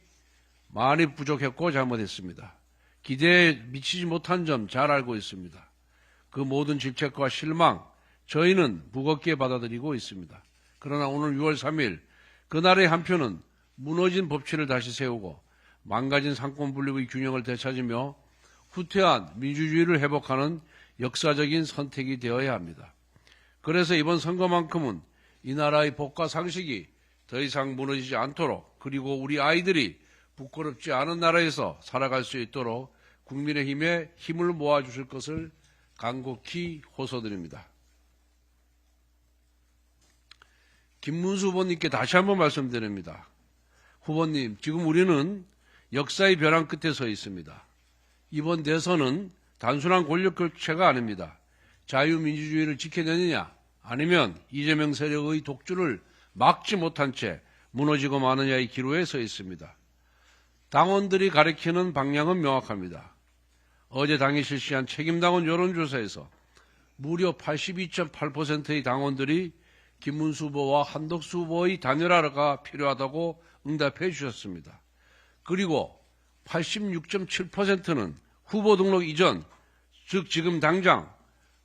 많이 부족했고 잘못했습니다. 기대에 미치지 못한 점 잘 알고 있습니다. 그 모든 질책과 실망, 저희는 무겁게 받아들이고 있습니다. 그러나 오늘 6월 3일 그날의 한 표는 무너진 법치를 다시 세우고 망가진 상권 분립의 균형을 되찾으며 후퇴한 민주주의를 회복하는 역사적인 선택이 되어야 합니다. 그래서 이번 선거만큼은 이 나라의 법과 상식이 더 이상 무너지지 않도록, 그리고 우리 아이들이 부끄럽지 않은 나라에서 살아갈 수 있도록 국민의힘에 힘을 모아주실 것을 간곡히 호소드립니다. 김문수 후보님께 다시 한번 말씀드립니다. 후보님, 지금 우리는 역사의 벼랑 끝에 서 있습니다. 이번 대선은 단순한 권력 교체가 아닙니다. 자유민주주의를 지켜내느냐, 아니면 이재명 세력의 독주를 막지 못한 채 무너지고 마느냐의 기로에 서 있습니다. 당원들이 가리키는 방향은 명확합니다. 어제 당이 실시한 책임당원 여론조사에서 무려 82.8%의 당원들이 김문수 후보와 한덕수 후보의 단일화가 필요하다고 응답해 주셨습니다. 그리고 86.7%는 후보 등록 이전, 즉 지금 당장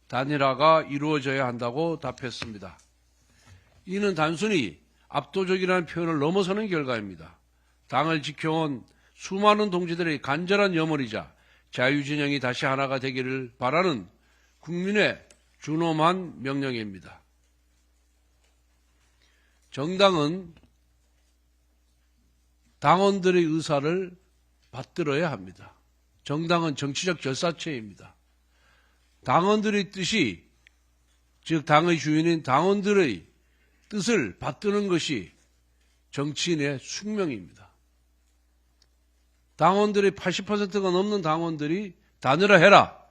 단일화가 이루어져야 한다고 답했습니다. 이는 단순히 압도적이라는 표현을 넘어서는 결과입니다. 당을 지켜온 수많은 동지들의 간절한 염원이자 자유진영이 다시 하나가 되기를 바라는 국민의 준엄한 명령입니다. 정당은 당원들의 의사를 받들어야 합니다. 정당은 정치적 결사체입니다. 당원들의 뜻이, 즉 당의 주인인 당원들의 뜻을 받드는 것이 정치인의 숙명입니다. 당원들의 80%가 넘는 당원들이 단일화해라,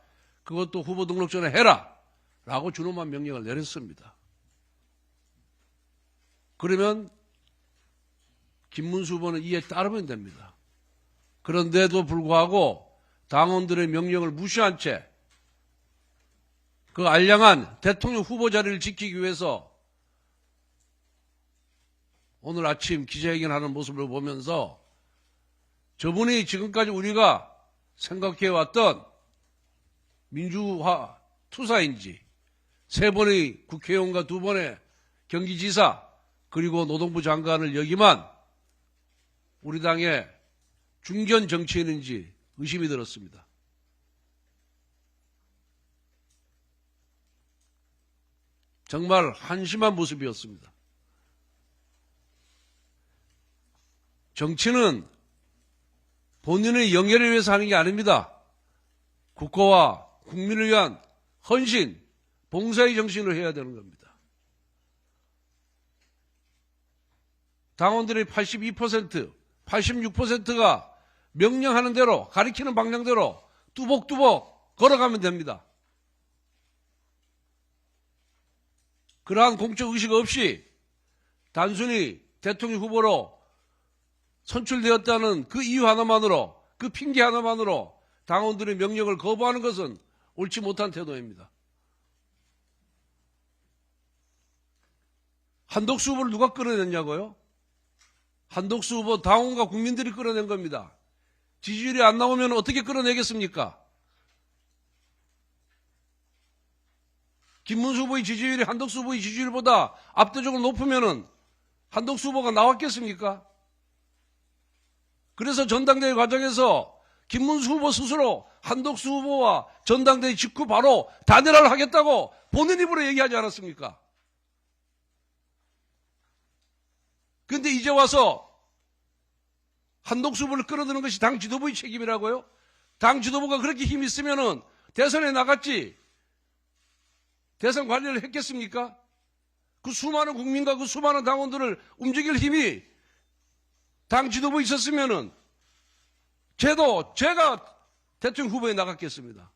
그것도 후보 등록 전에 해라 라고 준엄한 명령을 내렸습니다. 그러면 김문수 후보는 이에 따르면 됩니다. 그런데도 불구하고 당원들의 명령을 무시한 채 그 알량한 대통령 후보 자리를 지키기 위해서 오늘 아침 기자회견하는 모습을 보면서 저분이 지금까지 우리가 생각해왔던 민주화 투사인지, 3번의 국회의원과 2번의 경기지사 그리고 노동부 장관을 역임한 우리 당의 중견 정치인인지 의심이 들었습니다. 정말 한심한 모습이었습니다. 정치는 본인의 영예를 위해서 하는 게 아닙니다. 국가와 국민을 위한 헌신, 봉사의 정신으로 해야 되는 겁니다. 당원들의 82%, 86%가 명령하는 대로, 가리키는 방향대로 뚜벅뚜벅 걸어가면 됩니다. 그러한 공적 의식 없이 단순히 대통령 후보로 선출되었다는 그 이유 하나만으로, 그 핑계 하나만으로 당원들의 명령을 거부하는 것은 옳지 못한 태도입니다. 한덕수 후보를 누가 끌어냈냐고요? 한덕수 후보 당원과 국민들이 끌어낸 겁니다. 지지율이 안 나오면 어떻게 끌어내겠습니까? 김문수 후보의 지지율이 한덕수 후보의 지지율보다 압도적으로 높으면은 한덕수 후보가 나왔겠습니까? 그래서 전당대회 과정에서 김문수 후보 스스로 한덕수 후보와 전당대회 직후 바로 단일화를 하겠다고 본인 입으로 얘기하지 않았습니까? 그런데 이제 와서 한덕수 후보를 끌어드는 것이 당 지도부의 책임이라고요? 당 지도부가 그렇게 힘이 있으면은 대선에 나갔지 대선 관리를 했겠습니까? 그 수많은 국민과 그 수많은 당원들을 움직일 힘이 당 지도부에 있었으면은 제가 대통령 후보에 나갔겠습니다.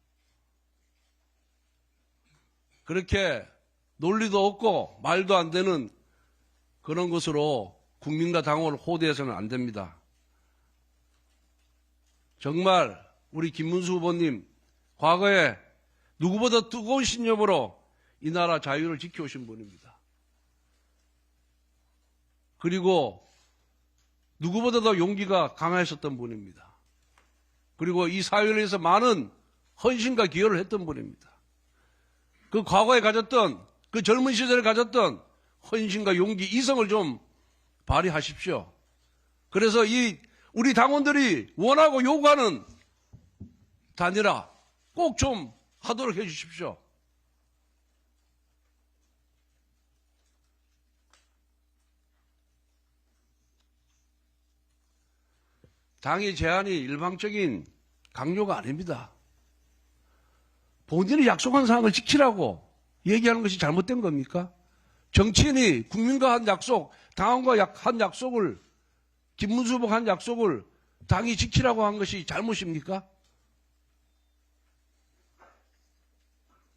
그렇게 논리도 없고 말도 안 되는 그런 것으로 국민과 당원을 호도해서는 안 됩니다. 정말 우리 김문수 후보님 과거에 누구보다 뜨거운 신념으로 이 나라 자유를 지켜오신 분입니다. 그리고 누구보다 더 용기가 강하셨던 분입니다. 그리고 이 사회를 위해서 많은 헌신과 기여를 했던 분입니다. 그 과거에 가졌던, 그 젊은 시절에 가졌던 헌신과 용기, 이성을 좀 발휘하십시오. 그래서 우리 당원들이 원하고 요구하는 단일화 꼭 좀 하도록 해 주십시오. 당의 제안이 일방적인 강요가 아닙니다. 본인이 약속한 사항을 지키라고 얘기하는 것이 잘못된 겁니까? 정치인이 국민과 한 약속, 당원과 한 약속을, 김문수 후보가 한 약속을 당이 지키라고 한 것이 잘못입니까?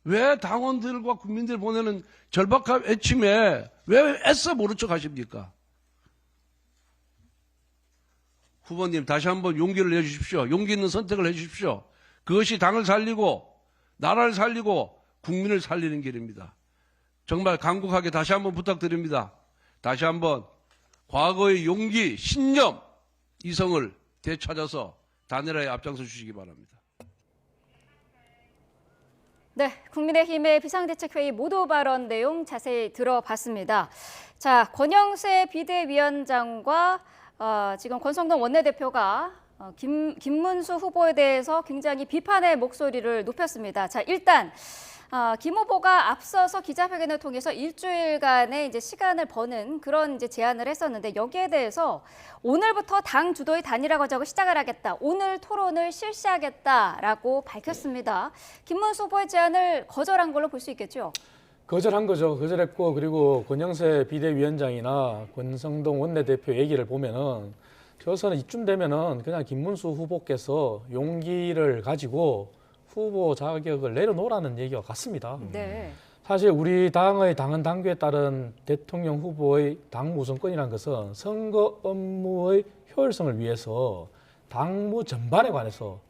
왜 당원들과 국민들 보내는 절박한 외침에 왜 애써 모른 척 하십니까? 후보님 다시 한번 용기를 내주십시오. 용기 있는 선택을 해주십시오. 그것이 당을 살리고 나라를 살리고 국민을 살리는 길입니다. 정말 간곡하게 다시 한번 부탁드립니다. 다시 한번 과거의 용기, 신념, 이성을 되찾아서 단일화에 앞장서 주시기 바랍니다. 네, 국민의힘의 비상대책회의 모두 발언 내용 자세히 들어봤습니다. 자, 권영세 비대위원장과 지금 권성동 원내대표가 김문수 후보에 대해서 굉장히 비판의 목소리를 높였습니다. 자, 일단 김 후보가 앞서서 기자회견을 통해서 일주일간의 이제 시간을 버는 그런 이제 제안을 했었는데 여기에 대해서 오늘부터 당 주도의 단일화 과정을 시작을 하겠다. 오늘 토론을 실시하겠다라고 밝혔습니다. 김문수 후보의 제안을 거절한 걸로 볼 수 있겠죠? 거절한 거죠. 거절했고 그리고 권영세 비대위원장이나 권성동 원내대표 얘기를 보면은 저서는 이쯤 되면은 그냥 김문수 후보께서 용기를 가지고 후보 자격을 내려놓으라는 얘기와 같습니다. 네. 사실 우리 당의 당헌 당규에 따른 대통령 후보의 당무 우선권이라는 것은 선거 업무의 효율성을 위해서 당무 전반에 관해서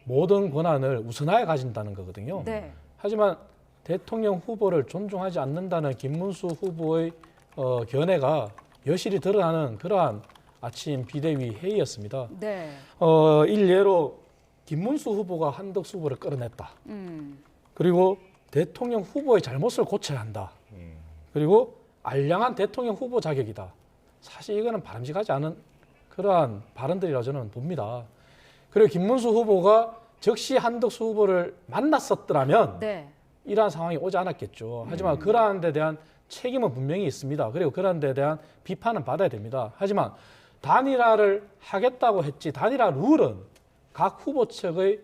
모든 권한을 우선하에 가진다는 거거든요. 네. 하지만 대통령 후보를 존중하지 않는다는 김문수 후보의 견해가 여실히 드러나는 그러한 아침 비대위 회의였습니다. 네. 일례로 김문수 후보가 한덕수 후보를 끌어냈다. 그리고 대통령 후보의 잘못을 고쳐야 한다. 그리고 알량한 대통령 후보 자격이다. 사실 이거는 바람직하지 않은 그러한 발언들이라고 저는 봅니다. 그리고 김문수 후보가 즉시 한덕수 후보를 만났었더라면 네. 이러한 상황이 오지 않았겠죠. 하지만 그러한 데 대한 책임은 분명히 있습니다. 그리고 그러한 데 대한 비판은 받아야 됩니다. 하지만 단일화를 하겠다고 했지 단일화 룰은 각 후보 측의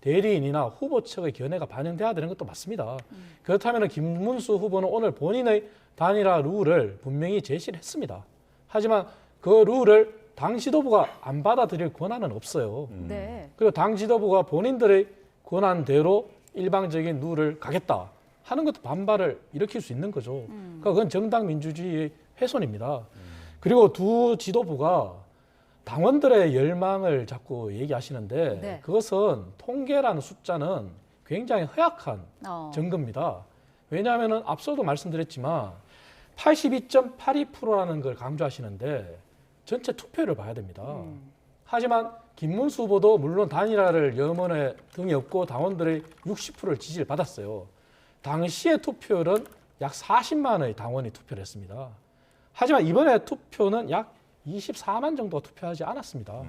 대리인이나 후보 측의 견해가 반영돼야 되는 것도 맞습니다. 그렇다면 김문수 후보는 오늘 본인의 단일화 룰을 분명히 제시를 했습니다. 하지만 그 룰을 당 지도부가 안 받아들일 권한은 없어요. 네. 그리고 당 지도부가 본인들의 권한대로 일방적인 룰을 가겠다 하는 것도 반발을 일으킬 수 있는 거죠. 그러니까 그건 정당 민주주의의 훼손입니다. 그리고 두 지도부가 당원들의 열망을 자꾸 얘기하시는데 네. 그것은 통계라는 숫자는 굉장히 허약한 증거입니다. 왜냐하면 앞서도 말씀드렸지만 82.82%라는 걸 강조하시는데 전체 투표를 봐야 됩니다. 하지만 김문수 후보도 물론 단일화를 염원에 등이 없고 당원들의 60%를 지지를 받았어요. 당시의 투표율은 약 40만의 당원이 투표를 했습니다. 하지만 이번에 투표는 약 24만 정도가 투표하지 않았습니다.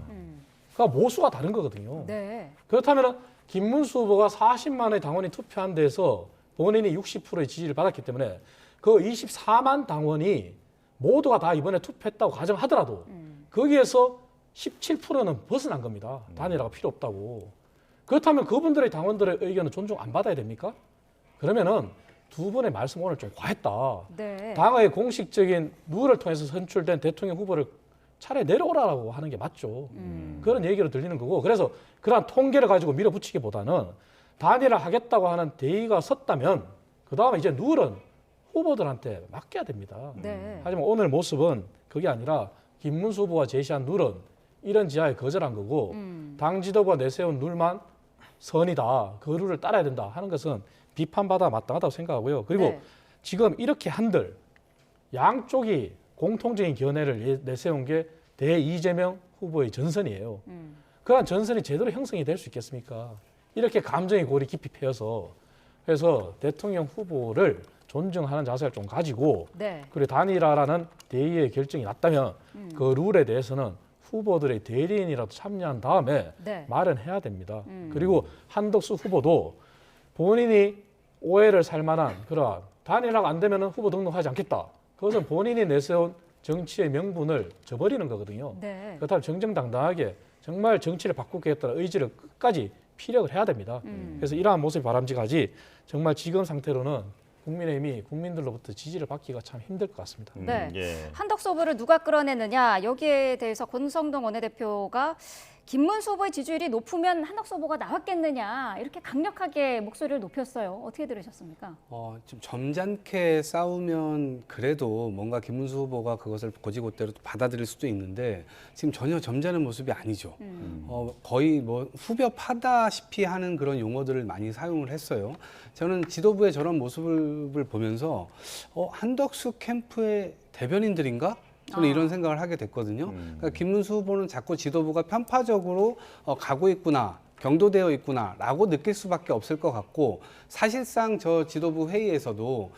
그러니까 모수가 다른 거거든요. 네. 그렇다면 김문수 후보가 40만의 당원이 투표한 데서 본인이 60%의 지지를 받았기 때문에 그 24만 당원이 모두가 다 이번에 투표했다고 가정하더라도 거기에서 17%는 벗어난 겁니다. 단일화가 필요 없다고. 그렇다면 그분들의 당원들의 의견은 존중 안 받아야 됩니까? 그러면은 두 분의 말씀 오늘 좀 과했다. 네. 당의 공식적인 룰을 통해서 선출된 대통령 후보를 차라리 내려오라고 하는 게 맞죠. 그런 얘기로 들리는 거고. 그래서 그러한 통계를 가지고 밀어붙이기보다는 단일화 하겠다고 하는 대의가 섰다면 그다음에 이제 룰은 후보들한테 맡겨야 됩니다. 네. 하지만 오늘 모습은 그게 아니라 김문수 후보가 제시한 룰은 이런 지하에 거절한 거고 당 지도부가 내세운 룰만 선이다. 그 룰을 따라야 된다 하는 것은 비판받아 마땅하다고 생각하고요. 그리고 네. 지금 이렇게 한들 양쪽이 공통적인 견해를 내세운 게 이재명 후보의 전선이에요. 그러한 전선이 제대로 형성이 될 수 있겠습니까? 이렇게 감정의 골이 깊이 패여서 그래서 대통령 후보를 존중하는 자세를 좀 가지고 네. 그리고 단일화라는 대의의 결정이 났다면 그 룰에 대해서는 후보들의 대리인이라도 참여한 다음에 네. 마련해야 됩니다. 그리고 한덕수 후보도 본인이 오해를 살 만한 그런 단일화가 안 되면 후보 등록하지 않겠다. 그것은 본인이 내세운 정치의 명분을 저버리는 거거든요. 네. 그렇다면 정정당당하게 정말 정치를 바꾸겠다는 의지를 끝까지 피력을 해야 됩니다. 그래서 이러한 모습이 바람직하지 정말 지금 상태로는 국민의힘이 국민들로부터 지지를 받기가 참 힘들 것 같습니다. 네. 예. 한덕수 후보를 누가 끌어내느냐 여기에 대해서 권성동 원내대표가 김문수 후보의 지지율이 높으면 한덕수 후보가 나왔겠느냐 이렇게 강력하게 목소리를 높였어요. 어떻게 들으셨습니까? 좀 점잖게 싸우면 그래도 뭔가 김문수 후보가 그것을 고지고대로 받아들일 수도 있는데 지금 전혀 점잖은 모습이 아니죠. 거의 뭐 후벼파다시피 하는 그런 용어들을 많이 사용을 했어요. 저는 지도부의 저런 모습을 보면서 한덕수 캠프의 대변인들인가? 저는 이런 생각을 하게 됐거든요. 그러니까 김문수 후보는 자꾸 지도부가 편파적으로 가고 있구나, 경도되어 있구나라고 느낄 수밖에 없을 것 같고 사실상 저 지도부 회의에서도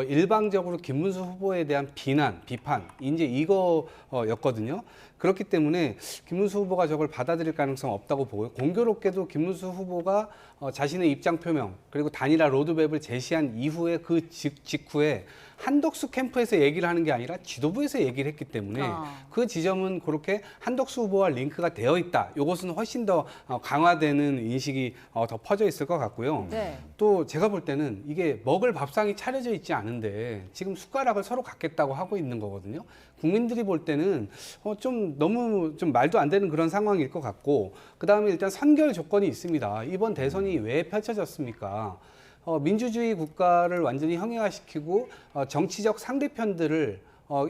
일방적으로 김문수 후보에 대한 비난, 비판 이제 이거였거든요. 그렇기 때문에 김문수 후보가 저걸 받아들일 가능성 없다고 보고요. 공교롭게도 김문수 후보가 자신의 입장 표명 그리고 단일화 로드맵을 제시한 이후에 그 직후에 한덕수 캠프에서 얘기를 하는 게 아니라 지도부에서 얘기를 했기 때문에 그 지점은 그렇게 한덕수 후보와 링크가 되어 있다. 이것은 훨씬 더 강화되는 인식이 더 퍼져 있을 것 같고요. 네. 또 제가 볼 때는 이게 먹을 밥상이 차려져 있지 않은데 지금 숟가락을 서로 갖겠다고 하고 있는 거거든요. 국민들이 볼 때는 좀 너무 좀 말도 안 되는 그런 상황일 것 같고 그다음에 일단 선결 조건이 있습니다. 이번 대선이 왜 펼쳐졌습니까? 민주주의 국가를 완전히 형해화시키고 정치적 상대편들을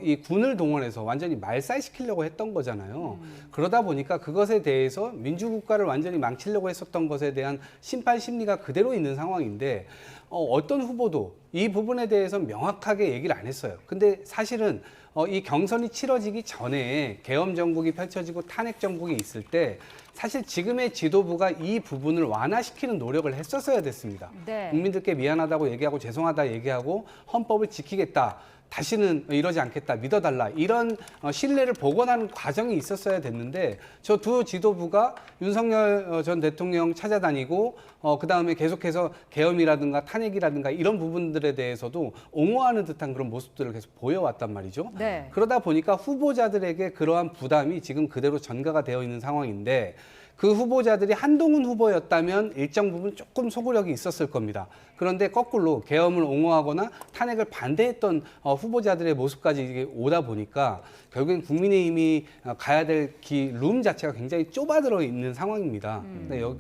이 군을 동원해서 완전히 말살시키려고 했던 거잖아요. 그러다 보니까 그것에 대해서 민주국가를 완전히 망치려고 했었던 것에 대한 심판 심리가 그대로 있는 상황인데 어떤 후보도 이 부분에 대해서 명확하게 얘기를 안 했어요. 근데 사실은 이 경선이 치러지기 전에 계엄 정국이 펼쳐지고 탄핵 정국이 있을 때 사실 지금의 지도부가 이 부분을 완화시키는 노력을 했었어야 됐습니다. 네. 국민들께 미안하다고 얘기하고 죄송하다 얘기하고 헌법을 지키겠다. 다시는 이러지 않겠다, 믿어달라 이런 신뢰를 복원하는 과정이 있었어야 됐는데 저 두 지도부가 윤석열 전 대통령 찾아다니고 그다음에 계속해서 계엄이라든가 탄핵이라든가 이런 부분들에 대해서도 옹호하는 듯한 그런 모습들을 계속 보여왔단 말이죠. 네. 그러다 보니까 후보자들에게 그러한 부담이 지금 그대로 전가가 되어 있는 상황인데 그 후보자들이 한동훈 후보였다면 일정 부분 조금 소구력이 있었을 겁니다. 그런데 거꾸로 계엄을 옹호하거나 탄핵을 반대했던 후보자들의 모습까지 이게 오다 보니까 결국엔 국민의힘이 가야 될 룸 자체가 굉장히 좁아들어 있는 상황입니다.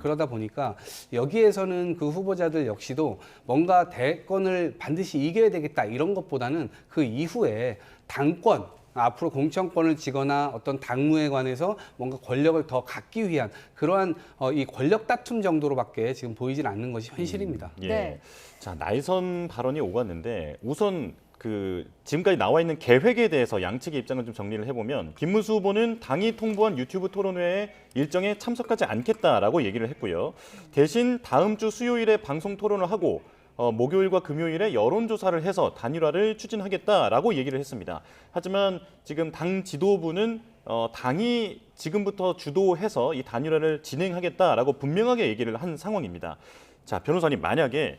그러다 보니까 여기에서는 그 후보자들 역시도 뭔가 대권을 반드시 이겨야 되겠다 이런 것보다는 그 이후에 당권 앞으로 공천권을 쥐거나 어떤 당무에 관해서 뭔가 권력을 더 갖기 위한 그러한 이 권력 다툼 정도로밖에 지금 보이질 않는 것이 현실입니다. 예. 네. 자, 날선 발언이 오갔는데 우선 지금까지 나와 있는 계획에 대해서 양측의 입장을 좀 정리를 해보면 김문수 후보는 당이 통보한 유튜브 토론회 일정에 참석하지 않겠다라고 얘기를 했고요. 대신 다음 주 수요일에 방송 토론을 하고 목요일과 금요일에 여론조사를 해서 단일화를 추진하겠다라고 얘기를 했습니다. 하지만 지금 당 지도부는 당이 지금부터 주도해서 이 단일화를 진행하겠다라고 분명하게 얘기를 한 상황입니다. 자, 변호사님, 만약에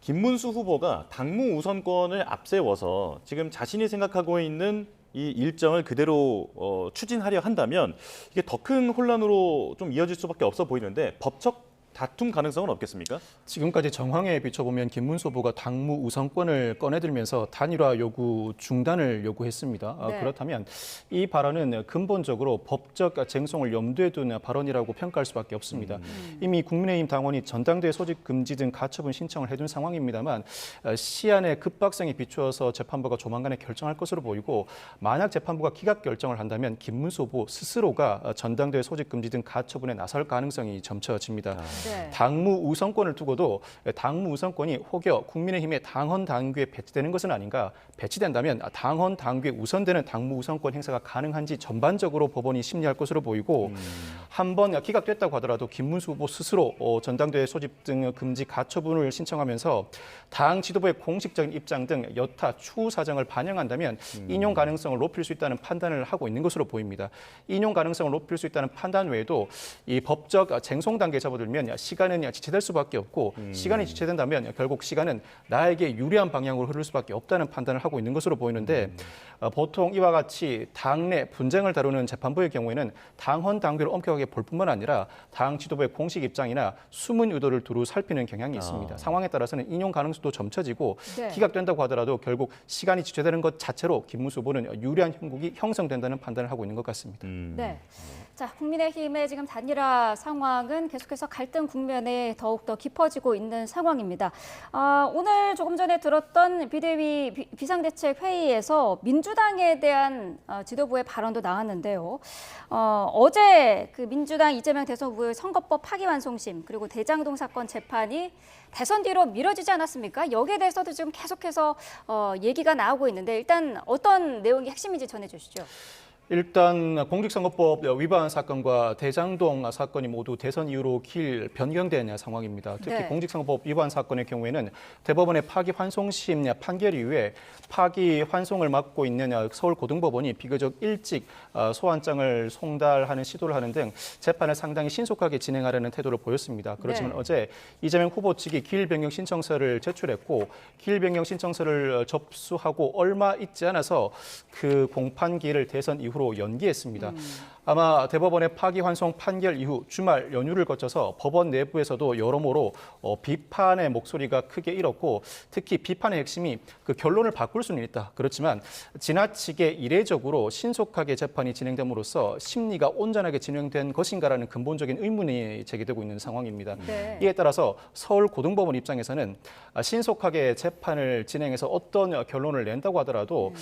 김문수 후보가 당무 우선권을 앞세워서 지금 자신이 생각하고 있는 이 일정을 그대로 추진하려 한다면 이게 더 큰 혼란으로 좀 이어질 수밖에 없어 보이는데 법적 다툼 가능성은 없겠습니까? 지금까지 정황에 비춰보면 김문수 후보가 당무 우선권을 꺼내들면서 단일화 요구 중단을 요구했습니다. 네. 그렇다면 이 발언은 근본적으로 법적 쟁송을 염두에 둔 발언이라고 평가할 수밖에 없습니다. 이미 국민의힘 당원이 전당대회 소집 금지 등 가처분 신청을 해둔 상황입니다만 시한의 급박성에 비추어서 재판부가 조만간에 결정할 것으로 보이고 만약 재판부가 기각 결정을 한다면 김문수 후보 스스로가 전당대회 소집 금지 등 가처분에 나설 가능성이 점쳐집니다. 네. 당무 우선권을 두고도 당무 우선권이 혹여 국민의힘의 당헌 당규에 배치되는 것은 아닌가, 배치된다면 당헌 당규에 우선되는 당무 우선권 행사가 가능한지 전반적으로 법원이 심리할 것으로 보이고 한 번 기각됐다고 하더라도 김문수 후보 스스로 전당대회 소집 등 금지 가처분을 신청하면서 당 지도부의 공식적인 입장 등 여타 추후 사정을 반영한다면 인용 가능성을 높일 수 있다는 판단을 하고 있는 것으로 보입니다. 인용 가능성을 높일 수 있다는 판단 외에도 이 법적 쟁송 단계에 접어들면 시간은 지체될 수밖에 없고 시간이 지체된다면 결국 시간은 나에게 유리한 방향으로 흐를 수밖에 없다는 판단을 하고 있는 것으로 보이는데 보통 이와 같이 당내 분쟁을 다루는 재판부의 경우에는 당헌 당규를 엄격하게 볼 뿐만 아니라 당 지도부의 공식 입장이나 숨은 의도를 두루 살피는 경향이 있습니다. 상황에 따라서는 인용 가능성도 점쳐지고 네. 기각된다고 하더라도 결국 시간이 지체되는 것 자체로 김문수 후보는 유리한 형국이 형성된다는 판단을 하고 있는 것 같습니다. 네. 자, 국민의힘의 지금 단일화 상황은 계속해서 갈등 국면에 더욱더 깊어지고 있는 상황입니다. 오늘 조금 전에 들었던 비대위 비상대책회의에서 민주당에 대한 지도부의 발언도 나왔는데요. 어제 그 민주당 이재명 대선 후보의 선거법 파기환송심 그리고 대장동 사건 재판이 대선 뒤로 미뤄지지 않았습니까? 여기에 대해서도 지금 계속해서 얘기가 나오고 있는데 일단 어떤 내용이 핵심인지 전해주시죠. 일단 공직선거법 위반 사건과 대장동 사건이 모두 대선 이후로 길 변경된 상황입니다. 특히 네. 공직선거법 위반 사건의 경우에는 대법원의 파기환송심 판결 이후에 파기환송을 맡고 있는 서울고등법원이 비교적 일찍 소환장을 송달하는 시도를 하는 등 재판을 상당히 신속하게 진행하려는 태도를 보였습니다. 그렇지만 네. 어제 이재명 후보 측이 길 변경 신청서를 제출했고 길 변경 신청서를 접수하고 얼마 있지 않아서 그 공판기일을 대선 이후로 연기했습니다. 아마 대법원의 파기환송 판결 이후 주말 연휴를 거쳐서 법원 내부에서도 여러모로 비판의 목소리가 크게 일었고 특히 비판의 핵심이 그 결론을 바꿀 수는 있다. 그렇지만 지나치게 이례적으로 신속하게 재판이 진행됨으로써 심리가 온전하게 진행된 것인가라는 근본적인 의문이 제기되고 있는 상황입니다. 네. 이에 따라서 서울고등법원 입장에서는 신속하게 재판을 진행해서 어떤 결론을 낸다고 하더라도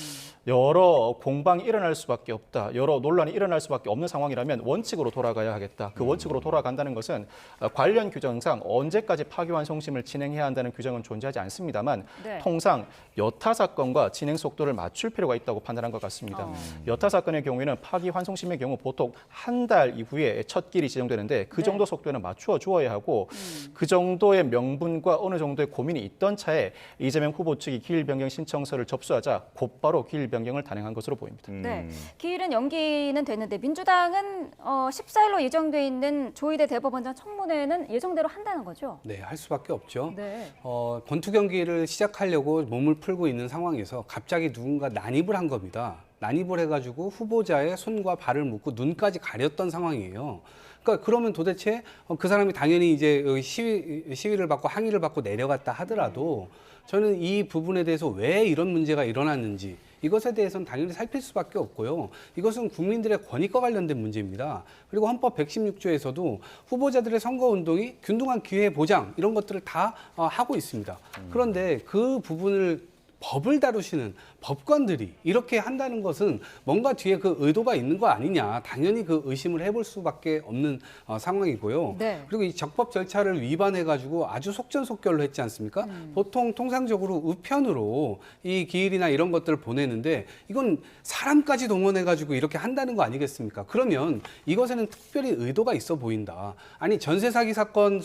여러 공방이 일어날 수밖에 없다. 여러 논란이 일어날 수밖에 없는 상황이라면 원칙으로 돌아가야 하겠다. 그 원칙으로 돌아간다는 것은 관련 규정상 언제까지 파기환송심을 진행해야 한다는 규정은 존재하지 않습니다만 네. 통상 여타 사건과 진행 속도를 맞출 필요가 있다고 판단한 것 같습니다. 여타 사건의 경우에는 파기환송심의 경우 보통 한 달 이후에 첫 길이 지정되는데 그 정도 속도에는 맞추어 주어야 하고 그 정도의 명분과 어느 정도의 고민이 있던 차에 이재명 후보 측이 기일 변경 신청서를 접수하자 곧바로 기일 변경을 단행한 것으로 보입니다. 네, 기일은 연기는 됐는데 민주당은 14일로 예정돼 있는 조희대 대법원장 청문회는 예정대로 한다는 거죠? 네, 할 수밖에 없죠. 네. 권투 경기를 시작하려고 몸을 풀고 있는 상황에서 갑자기 누군가 난입을 한 겁니다. 난입을 해가지고 후보자의 손과 발을 묶고 눈까지 가렸던 상황이에요. 그러니까 그러면 도대체 그 사람이 당연히 이제 시위를 받고 항의를 받고 내려갔다 하더라도 저는 이 부분에 대해서 왜 이런 문제가 일어났는지 이것에 대해서는 당연히 살필 수밖에 없고요. 이것은 국민들의 권익과 관련된 문제입니다. 그리고 헌법 116조에서도 후보자들의 선거운동이 균등한 기회 보장 이런 것들을 다 하고 있습니다. 그런데 그 부분을 법을 다루시는 법관들이 이렇게 한다는 것은 뭔가 뒤에 그 의도가 있는 거 아니냐. 당연히 그 의심을 해볼 수밖에 없는 상황이고요. 네. 그리고 이 적법 절차를 위반해가지고 아주 속전속결로 했지 않습니까? 보통 통상적으로 우편으로 이 기일이나 이런 것들을 보내는데 이건 사람까지 동원해가지고 이렇게 한다는 거 아니겠습니까? 그러면 이것에는 특별히 의도가 있어 보인다. 아니 전세 사기 사건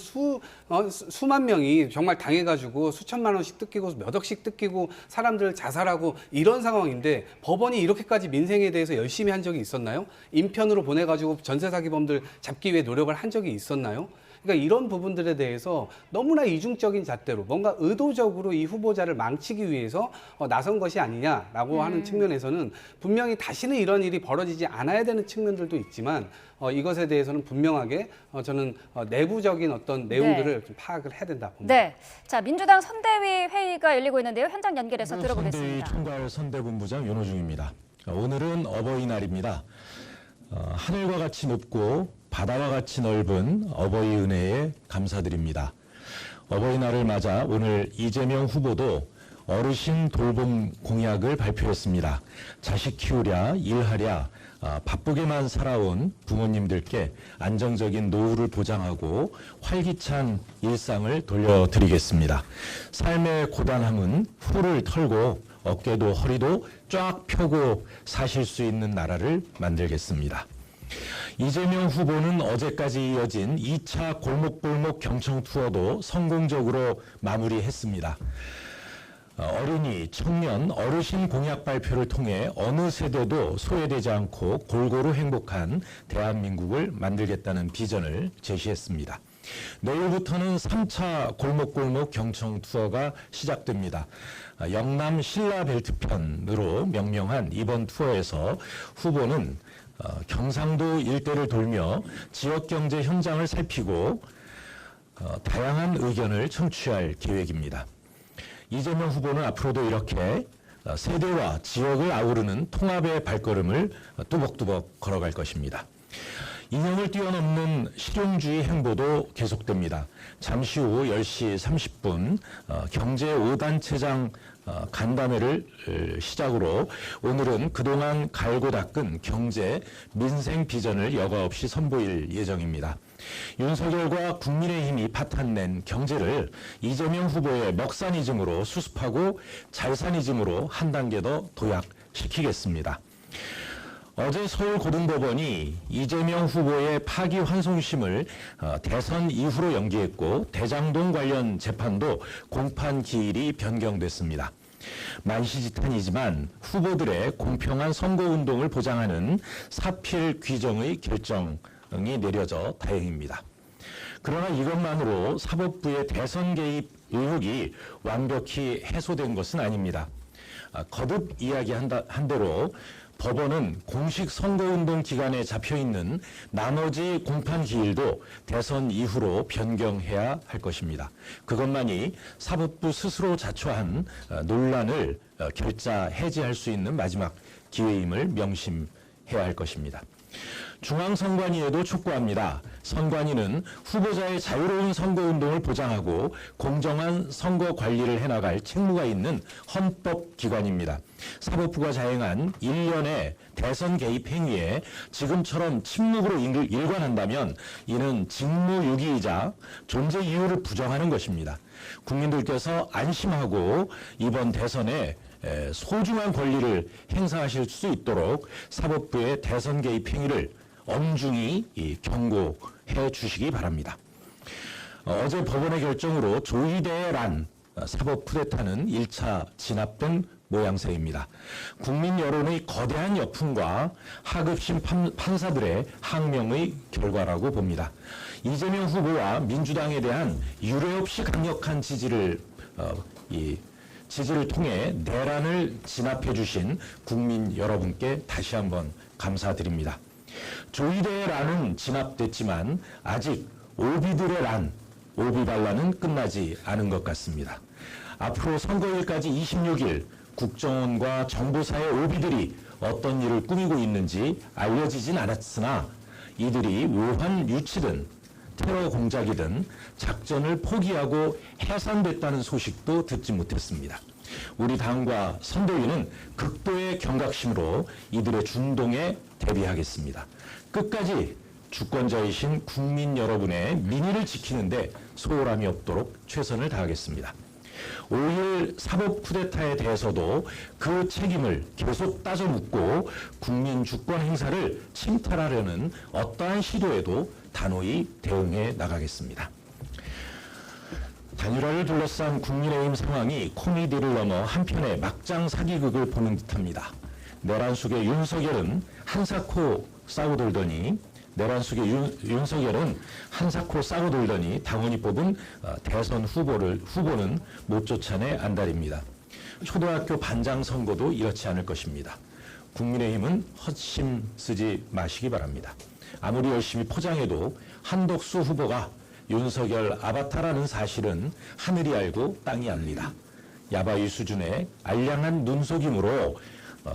수만 명이 정말 당해가지고 수천만 원씩 뜯기고 몇 억씩 뜯기고 사람들 자살하고 이런 상황인데 법원이 이렇게까지 민생에 대해서 열심히 한 적이 있었나요? 인편으로 보내가지고 전세 사기범들 잡기 위해 노력을 한 적이 있었나요? 그러니까 이런 부분들에 대해서 너무나 이중적인 잣대로 뭔가 의도적으로 이 후보자를 망치기 위해서 나선 것이 아니냐라고 하는 측면에서는 분명히 다시는 이런 일이 벌어지지 않아야 되는 측면들도 있지만 이것에 대해서는 분명하게 저는 내부적인 어떤 내용들을 좀 파악을 해야 된다 봅니다. 네. 자, 민주당 선대위 회의가 열리고 있는데요. 현장 연결해서 들어보겠습니다. 선대위 총괄 선대본부장 윤호중입니다. 오늘은 어버이날입니다. 하늘과 같이 높고 바다와 같이 넓은 어버이 은혜에 감사드립니다. 어버이날을 맞아 오늘 이재명 후보도 어르신 돌봄 공약을 발표했습니다. 자식 키우랴 일하랴 바쁘게만 살아온 부모님들께 안정적인 노후를 보장하고 활기찬 일상을 돌려드리겠습니다. 삶의 고단함은 후를 털고 어깨도 허리도 쫙 펴고 사실 수 있는 나라를 만들겠습니다. 이재명 후보는 어제까지 이어진 2차 골목골목 경청 투어도 성공적으로 마무리했습니다. 어린이, 청년, 어르신 공약 발표를 통해 어느 세대도 소외되지 않고 골고루 행복한 대한민국을 만들겠다는 비전을 제시했습니다. 내일부터는 3차 골목골목 경청 투어가 시작됩니다. 영남 신라벨트편으로 명명한 이번 투어에서 후보는 경상도 일대를 돌며 지역경제 현장을 살피고 다양한 의견을 청취할 계획입니다. 이재명 후보는 앞으로도 이렇게 세대와 지역을 아우르는 통합의 발걸음을 뚜벅뚜벅 걸어갈 것입니다. 이념을 뛰어넘는 실용주의 행보도 계속됩니다. 잠시 후 10시 30분 경제 5단체장 간담회를 시작으로 오늘은 그동안 갈고 닦은 경제, 민생 비전을 여과 없이 선보일 예정입니다. 윤석열과 국민의힘이 파탄낸 경제를 이재명 후보의 먹사니즘으로 수습하고 잘사니즘으로 한 단계 더 도약시키겠습니다. 어제 서울고등법원이 이재명 후보의 파기환송심을 대선 이후로 연기했고 대장동 관련 재판도 공판 기일이 변경됐습니다. 만시지탄이지만 후보들의 공평한 선거운동을 보장하는 사필 규정의 결정이 내려져 다행입니다. 그러나 이것만으로 사법부의 대선 개입 의혹이 완벽히 해소된 것은 아닙니다. 거듭 이야기한 대로 법원은 공식 선거운동 기간에 잡혀있는 나머지 공판 기일도 대선 이후로 변경해야 할 것입니다. 그것만이 사법부 스스로 자초한 논란을 결자 해지할 수 있는 마지막 기회임을 명심해야 할 것입니다. 중앙선관위에도 촉구합니다. 선관위는 후보자의 자유로운 선거운동을 보장하고 공정한 선거 관리를 해나갈 책무가 있는 헌법기관입니다. 사법부가 자행한 일련의 대선 개입 행위에 지금처럼 침묵으로 일관한다면 이는 직무유기이자 존재 이유를 부정하는 것입니다. 국민들께서 안심하고 이번 대선에 소중한 권리를 행사하실 수 있도록 사법부의 대선 개입 행위를 엄중히 경고해 주시기 바랍니다. 어제 법원의 결정으로 조이대란 사법 쿠데타는 1차 진압된 모양새입니다. 국민 여론의 거대한 역풍과 하급심 판사들의 항명의 결과라고 봅니다. 이재명 후보와 민주당에 대한 유례없이 강력한 지지를 통해 내란을 진압해 주신 국민 여러분께 다시 한번 감사드립니다. 조이대의 란은 진압됐지만 아직 오비들의 란, 오비발란은 끝나지 않은 것 같습니다. 앞으로 선거일까지 26일 국정원과 정보사의 오비들이 어떤 일을 꾸미고 있는지 알려지진 않았으나 이들이 외환 유치든 테러 공작이든 작전을 포기하고 해산됐다는 소식도 듣지 못했습니다. 우리 당과 선대위는 극도의 경각심으로 이들의 준동에 대비하겠습니다. 끝까지 주권자이신 국민 여러분의 민의를 지키는데 소홀함이 없도록 최선을 다하겠습니다. 5.1 사법 쿠데타에 대해서도 그 책임을 계속 따져 묻고 국민 주권 행사를 침탈하려는 어떠한 시도에도 단호히 대응해 나가겠습니다. 단일화를 둘러싼 국민의힘 상황이 코미디를 넘어 한편의 막장 사기극을 보는 듯합니다. 내란 속의 윤석열은 한사코 싸고 돌더니 당원이 뽑은 대선 후보는 못 쫓아내 안달입니다. 초등학교 반장 선거도 이렇지 않을 것입니다. 국민의힘은 헛심 쓰지 마시기 바랍니다. 아무리 열심히 포장해도 한덕수 후보가 윤석열 아바타라는 사실은 하늘이 알고 땅이 압니다. 야바이 수준의 알량한 눈속임으로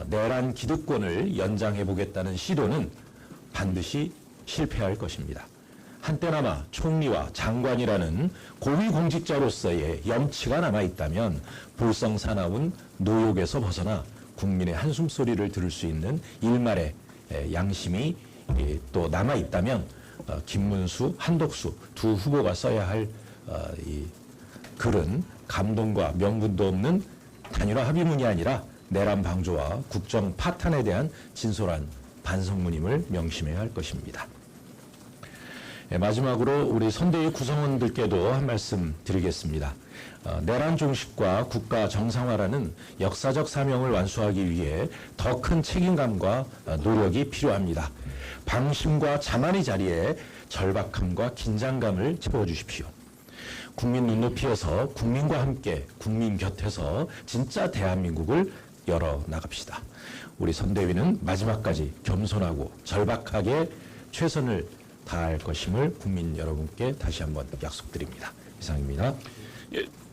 내란 기득권을 연장해보겠다는 시도는 반드시 실패할 것입니다. 한때나마 총리와 장관이라는 고위공직자로서의 염치가 남아있다면 볼썽사나운 노욕에서 벗어나 국민의 한숨소리를 들을 수 있는 일말의 양심이 또 남아있다면 김문수, 한덕수 두 후보가 써야 할 이 글은 감동과 명분도 없는 단일화 합의문이 아니라 내란 방조와 국정 파탄에 대한 진솔한 반성문임을 명심해야 할 것입니다. 마지막으로 우리 선대위 구성원들께도 한 말씀 드리겠습니다. 내란 종식과 국가 정상화라는 역사적 사명을 완수하기 위해 더 큰 책임감과 노력이 필요합니다. 방심과 자만의 자리에 절박함과 긴장감을 채워주십시오. 국민 눈높이에서 국민과 함께 국민 곁에서 진짜 대한민국을 열어나갑시다. 우리 선대위는 마지막까지 겸손하고 절박하게 최선을 다할 것임을 국민 여러분께 다시 한번 약속드립니다. 이상입니다.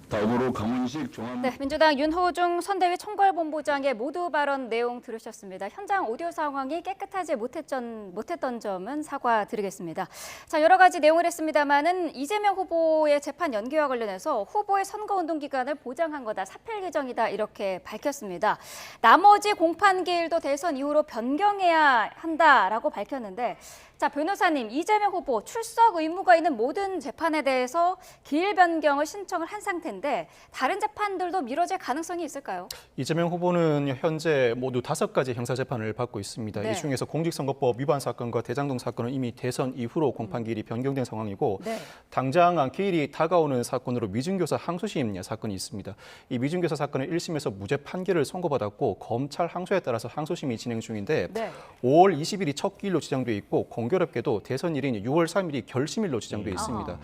다음으로 강훈식 종합 네, 민주당 윤호중 선대위 총괄본부장의 모두 발언 내용 들으셨습니다. 현장 오디오 상황이 깨끗하지 못했던 점은 사과드리겠습니다. 자, 여러 가지 내용을 했습니다만은 이재명 후보의 재판 연기와 관련해서 후보의 선거운동 기간을 보장한 거다, 사필 규정이다 이렇게 밝혔습니다. 나머지 공판기일도 대선 이후로 변경해야 한다라고 밝혔는데, 자, 변호사님, 이재명 후보 출석 의무가 있는 모든 재판에 대해서 기일 변경을 신청을 한 상태인데 다른 재판들도 미뤄질 가능성이 있을까요? 이재명 후보는 현재 모두 5가지 형사재판을 받고 있습니다. 네. 이 중에서 공직선거법 위반 사건과 대장동 사건은 이미 대선 이후로 공판기일이 변경된 상황이고 네. 당장 기일이 다가오는 사건으로 미준교사 항소심 사건이 있습니다. 이 미준교사 사건은 1심에서 무죄 판결을 선고받았고 검찰 항소에 따라서 항소심이 진행 중인데 네. 5월 20일이 첫 기일로 지정돼 있고 공교롭게도 대선일인 6월 3일이 결심일로 지정돼 있습니다.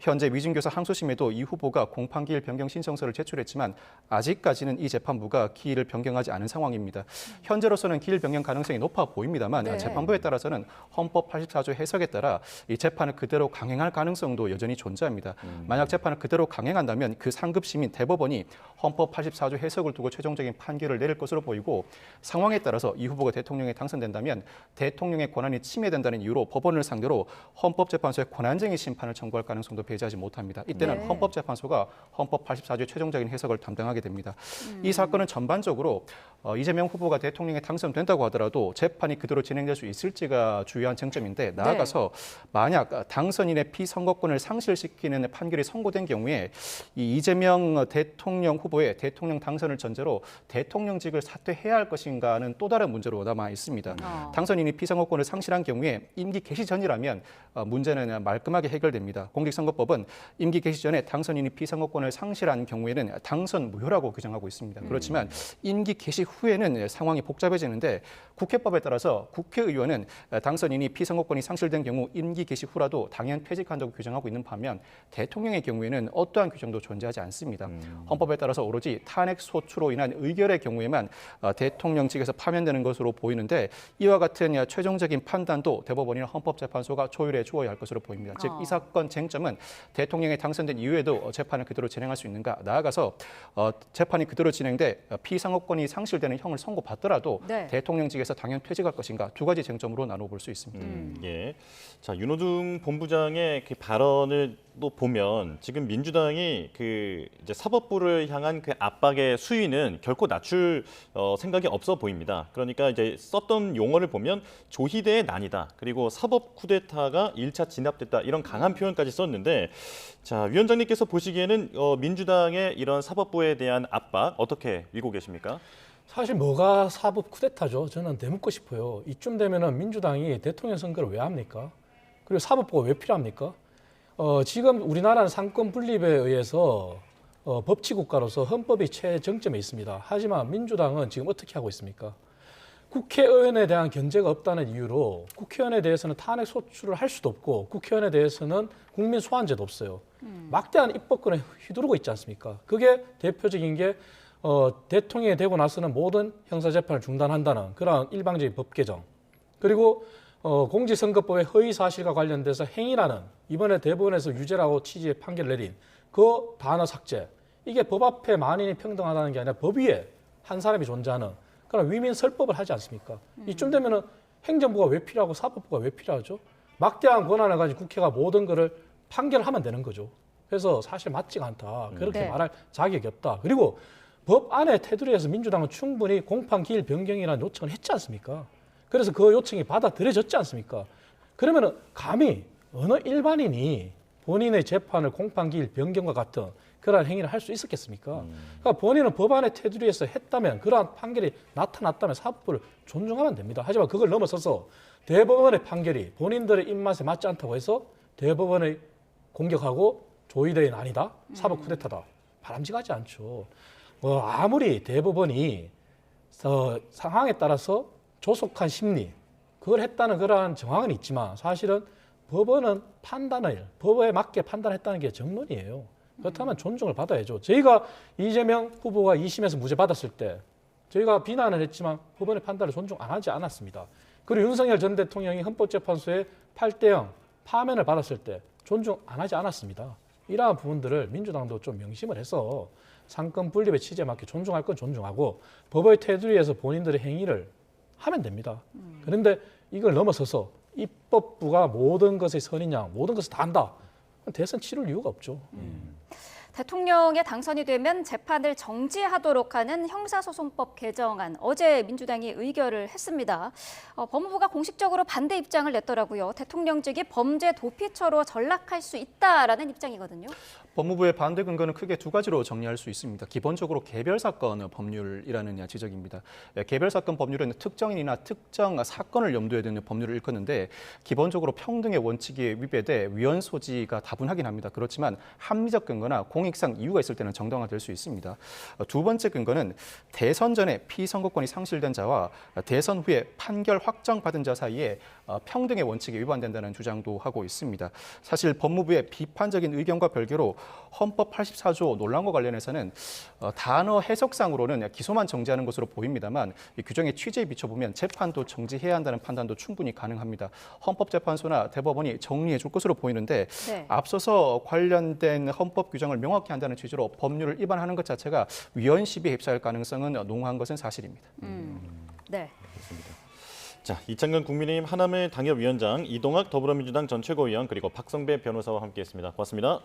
현재 미준교사 항소심에도 이 후보가 공판기일 변경 신청서를 제출했지만 아직까지는 이 재판부가 기일을 변경하지 않은 상황입니다. 현재로서는 기일 변경 가능성이 높아 보입니다만 네. 재판부에 따라서는 헌법 84조 해석에 따라 이 재판을 그대로 강행할 가능성도 여전히 존재합니다. 만약 재판을 그대로 강행한다면 그 상급 시민 대법원이 헌법 84조 해석을 두고 최종적인 판결을 내릴 것으로 보이고, 상황에 따라서 이 후보가 대통령에 당선된다면 대통령의 권한이 침해된다는 이유로 법원을 상대로 헌법재판소에 권한쟁의 심판을 청구할 가능성도 배제하지 못합니다. 이때는 네. 헌법재판소가 헌법 84조의 최종적인 해석을 담당하게 됩니다. 이 사건은 전반적으로 이재명 후보가 대통령에 당선된다고 하더라도 재판이 그대로 진행될 수 있을지가 주요한 쟁점인데, 나아가서 만약 당선인의 피선거권을 상실시키는 판결이 선고된 경우에 이 이재명 대통령 후보의 대통령 당선을 전제로 대통령직을 사퇴해야 할 것인가는 또 다른 문제로 남아 있습니다. 당선인이 피선거권을 상실한 경우에 임기 개시 전이라면 문제는 말끔하게 해결됩니다. 공직선거법은 임기 개시 전에 당선인이 피선거권을 상실한 경우에는 당선 무효라고 규정하고 있습니다. 그렇지만 임기 개시 후에는 상황이 복잡해지는데, 국회법에 따라서 국회의원은 당선인이 피선거권이 상실된 경우 임기 개시 후라도 당연 퇴직한다고 규정하고 있는 반면 대통령의 경우에는 어떠한 규정도 존재하지 않습니다. 헌법에 따라서 오로지 탄핵 소추로 인한 의결의 경우에만 대통령직에서 파면되는 것으로 보이는데, 이와 같은 최종적인 판단도 대법원이나 헌법재판소가 조율해 주어야 할 것으로 보입니다. 즉, 이 사건 쟁점은 대통령에 당선된 이후에도 재판을 그대로 진행할 수 있는가, 나아가서 재판이 그대로 진행돼 피선거권이 상실되는 형을 선고받더라도 네. 대통령직에서 당연 퇴직할 것인가, 두 가지 쟁점으로 나눠볼 수 있습니다. 예. 자, 윤호중 본부장의 그 발언을 또 보면 지금 민주당이 그 이제 사법부를 향한 그 압박의 수위는 결코 낮출 생각이 없어 보입니다. 그러니까 이제 썼던 용어를 보면 조희대의 난이다, 그리고 사법 쿠데타가 1차 진압됐다, 이런 강한 표현까지 썼는데, 자, 위원장님께서 보시기에는 민주당의 이런 사법부에 대한 압박 어떻게 읽고 계십니까? 사실 뭐가 사법 쿠데타죠. 저는 되묻고 싶어요. 이쯤 되면은 민주당이 대통령 선거를 왜 합니까? 그리고 사법부가 왜 필요합니까? 지금 우리나라는 상권 분립에 의해서 법치국가로서 헌법이 최정점에 있습니다. 하지만 민주당은 지금 어떻게 하고 있습니까? 국회의원에 대한 견제가 없다는 이유로 국회의원에 대해서는 탄핵 소추를 할 수도 없고, 국회의원에 대해서는 국민 소환제도 없어요. 막대한 입법권에 휘두르고 있지 않습니까? 그게 대표적인 게 대통령이 되고 나서는 모든 형사재판을 중단한다는 그런 일방적인 법 개정, 그리고 공직선거법의 허위사실과 관련돼서 행위라는 이번에 대법원에서 유죄라고 취지의 판결을 내린 그 단어 삭제, 이게 법 앞에 만인이 평등하다는 게 아니라 법 위에 한 사람이 존재하는 그런 위민설법을 하지 않습니까? 이쯤 되면은 행정부가 왜 필요하고 사법부가 왜 필요하죠? 막대한 권한을 가지고 국회가 모든 것을 판결하면 되는 거죠. 그래서 사실 맞지가 않다, 그렇게 네. 말할 자격이 없다. 그리고 법 안에 테두리에서 민주당은 충분히 공판기일 변경이라는 요청을 했지 않습니까? 그래서 그 요청이 받아들여졌지 않습니까? 그러면은 감히 어느 일반인이 본인의 재판을 공판기일 변경과 같은 그러한 행위를 할 수 있었겠습니까? 그러니까 본인은 법안의 테두리에서 했다면 그러한 판결이 나타났다면 사법부를 존중하면 됩니다. 하지만 그걸 넘어서서 대법원의 판결이 본인들의 입맛에 맞지 않다고 해서 대법원을 공격하고 조의대인 아니다, 사법 쿠데타다, 바람직하지 않죠. 아무리 대법원이 상황에 따라서 조속한 심리, 그걸 했다는 그러한 정황은 있지만 사실은 법원은 법에 맞게 판단했다는 게 정론이에요. 그렇다면 존중을 받아야죠. 저희가 이재명 후보가 2심에서 무죄 받았을 때 저희가 비난을 했지만 법원의 판단을 존중 안 하지 않았습니다. 그리고 윤석열 전 대통령이 헌법재판소에 8대0 파면을 받았을 때 존중 안 하지 않았습니다. 이러한 부분들을 민주당도 좀 명심을 해서 상권 분립의 취지에 맞게 존중할 건 존중하고 법의 테두리에서 본인들의 행위를 하면 됩니다. 그런데 이걸 넘어서서 입법부가 모든 것의 선인양, 모든 것을 다 한다. 대선 치를 이유가 없죠. 대통령에 당선이 되면 재판을 정지하도록 하는 형사소송법 개정안, 어제 민주당이 의결을 했습니다. 법무부가 공식적으로 반대 입장을 냈더라고요. 대통령직이 범죄 도피처로 전락할 수 있다라는 입장이거든요. 법무부의 반대 근거는 크게 두 가지로 정리할 수 있습니다. 기본적으로 개별사건 법률이라는 지적입니다. 개별사건 법률은 특정인이나 특정 사건을 염두에 두는 법률을 일컫는데 기본적으로 평등의 원칙에 위배돼 위헌 소지가 다분하긴 합니다. 그렇지만 합리적 근거나 공익상 이유가 있을 때는 정당화될 수 있습니다. 두 번째 근거는 대선 전에 피선거권이 상실된 자와 대선 후에 판결 확정받은 자 사이에 평등의 원칙에 위반된다는 주장도 하고 있습니다. 사실 법무부의 비판적인 의견과 별개로 헌법 84조 논란과 관련해서는 단어 해석상으로는 기소만 정지하는 것으로 보입니다만 이 규정의 취지에 비춰보면 재판도 정지해야 한다는 판단도 충분히 가능합니다. 헌법재판소나 대법원이 정리해 줄 것으로 보이는데 네. 앞서서 관련된 헌법 규정을 명확히 한다는 취지로 법률을 위반하는 것 자체가 위헌 시비에 휩싸일 가능성은 농후한 것은 사실입니다. 네. 자, 이창근 국민의힘 하남을 당협위원장, 이동학 더불어민주당 전 최고위원 그리고 박성배 변호사와 함께했습니다. 고맙습니다.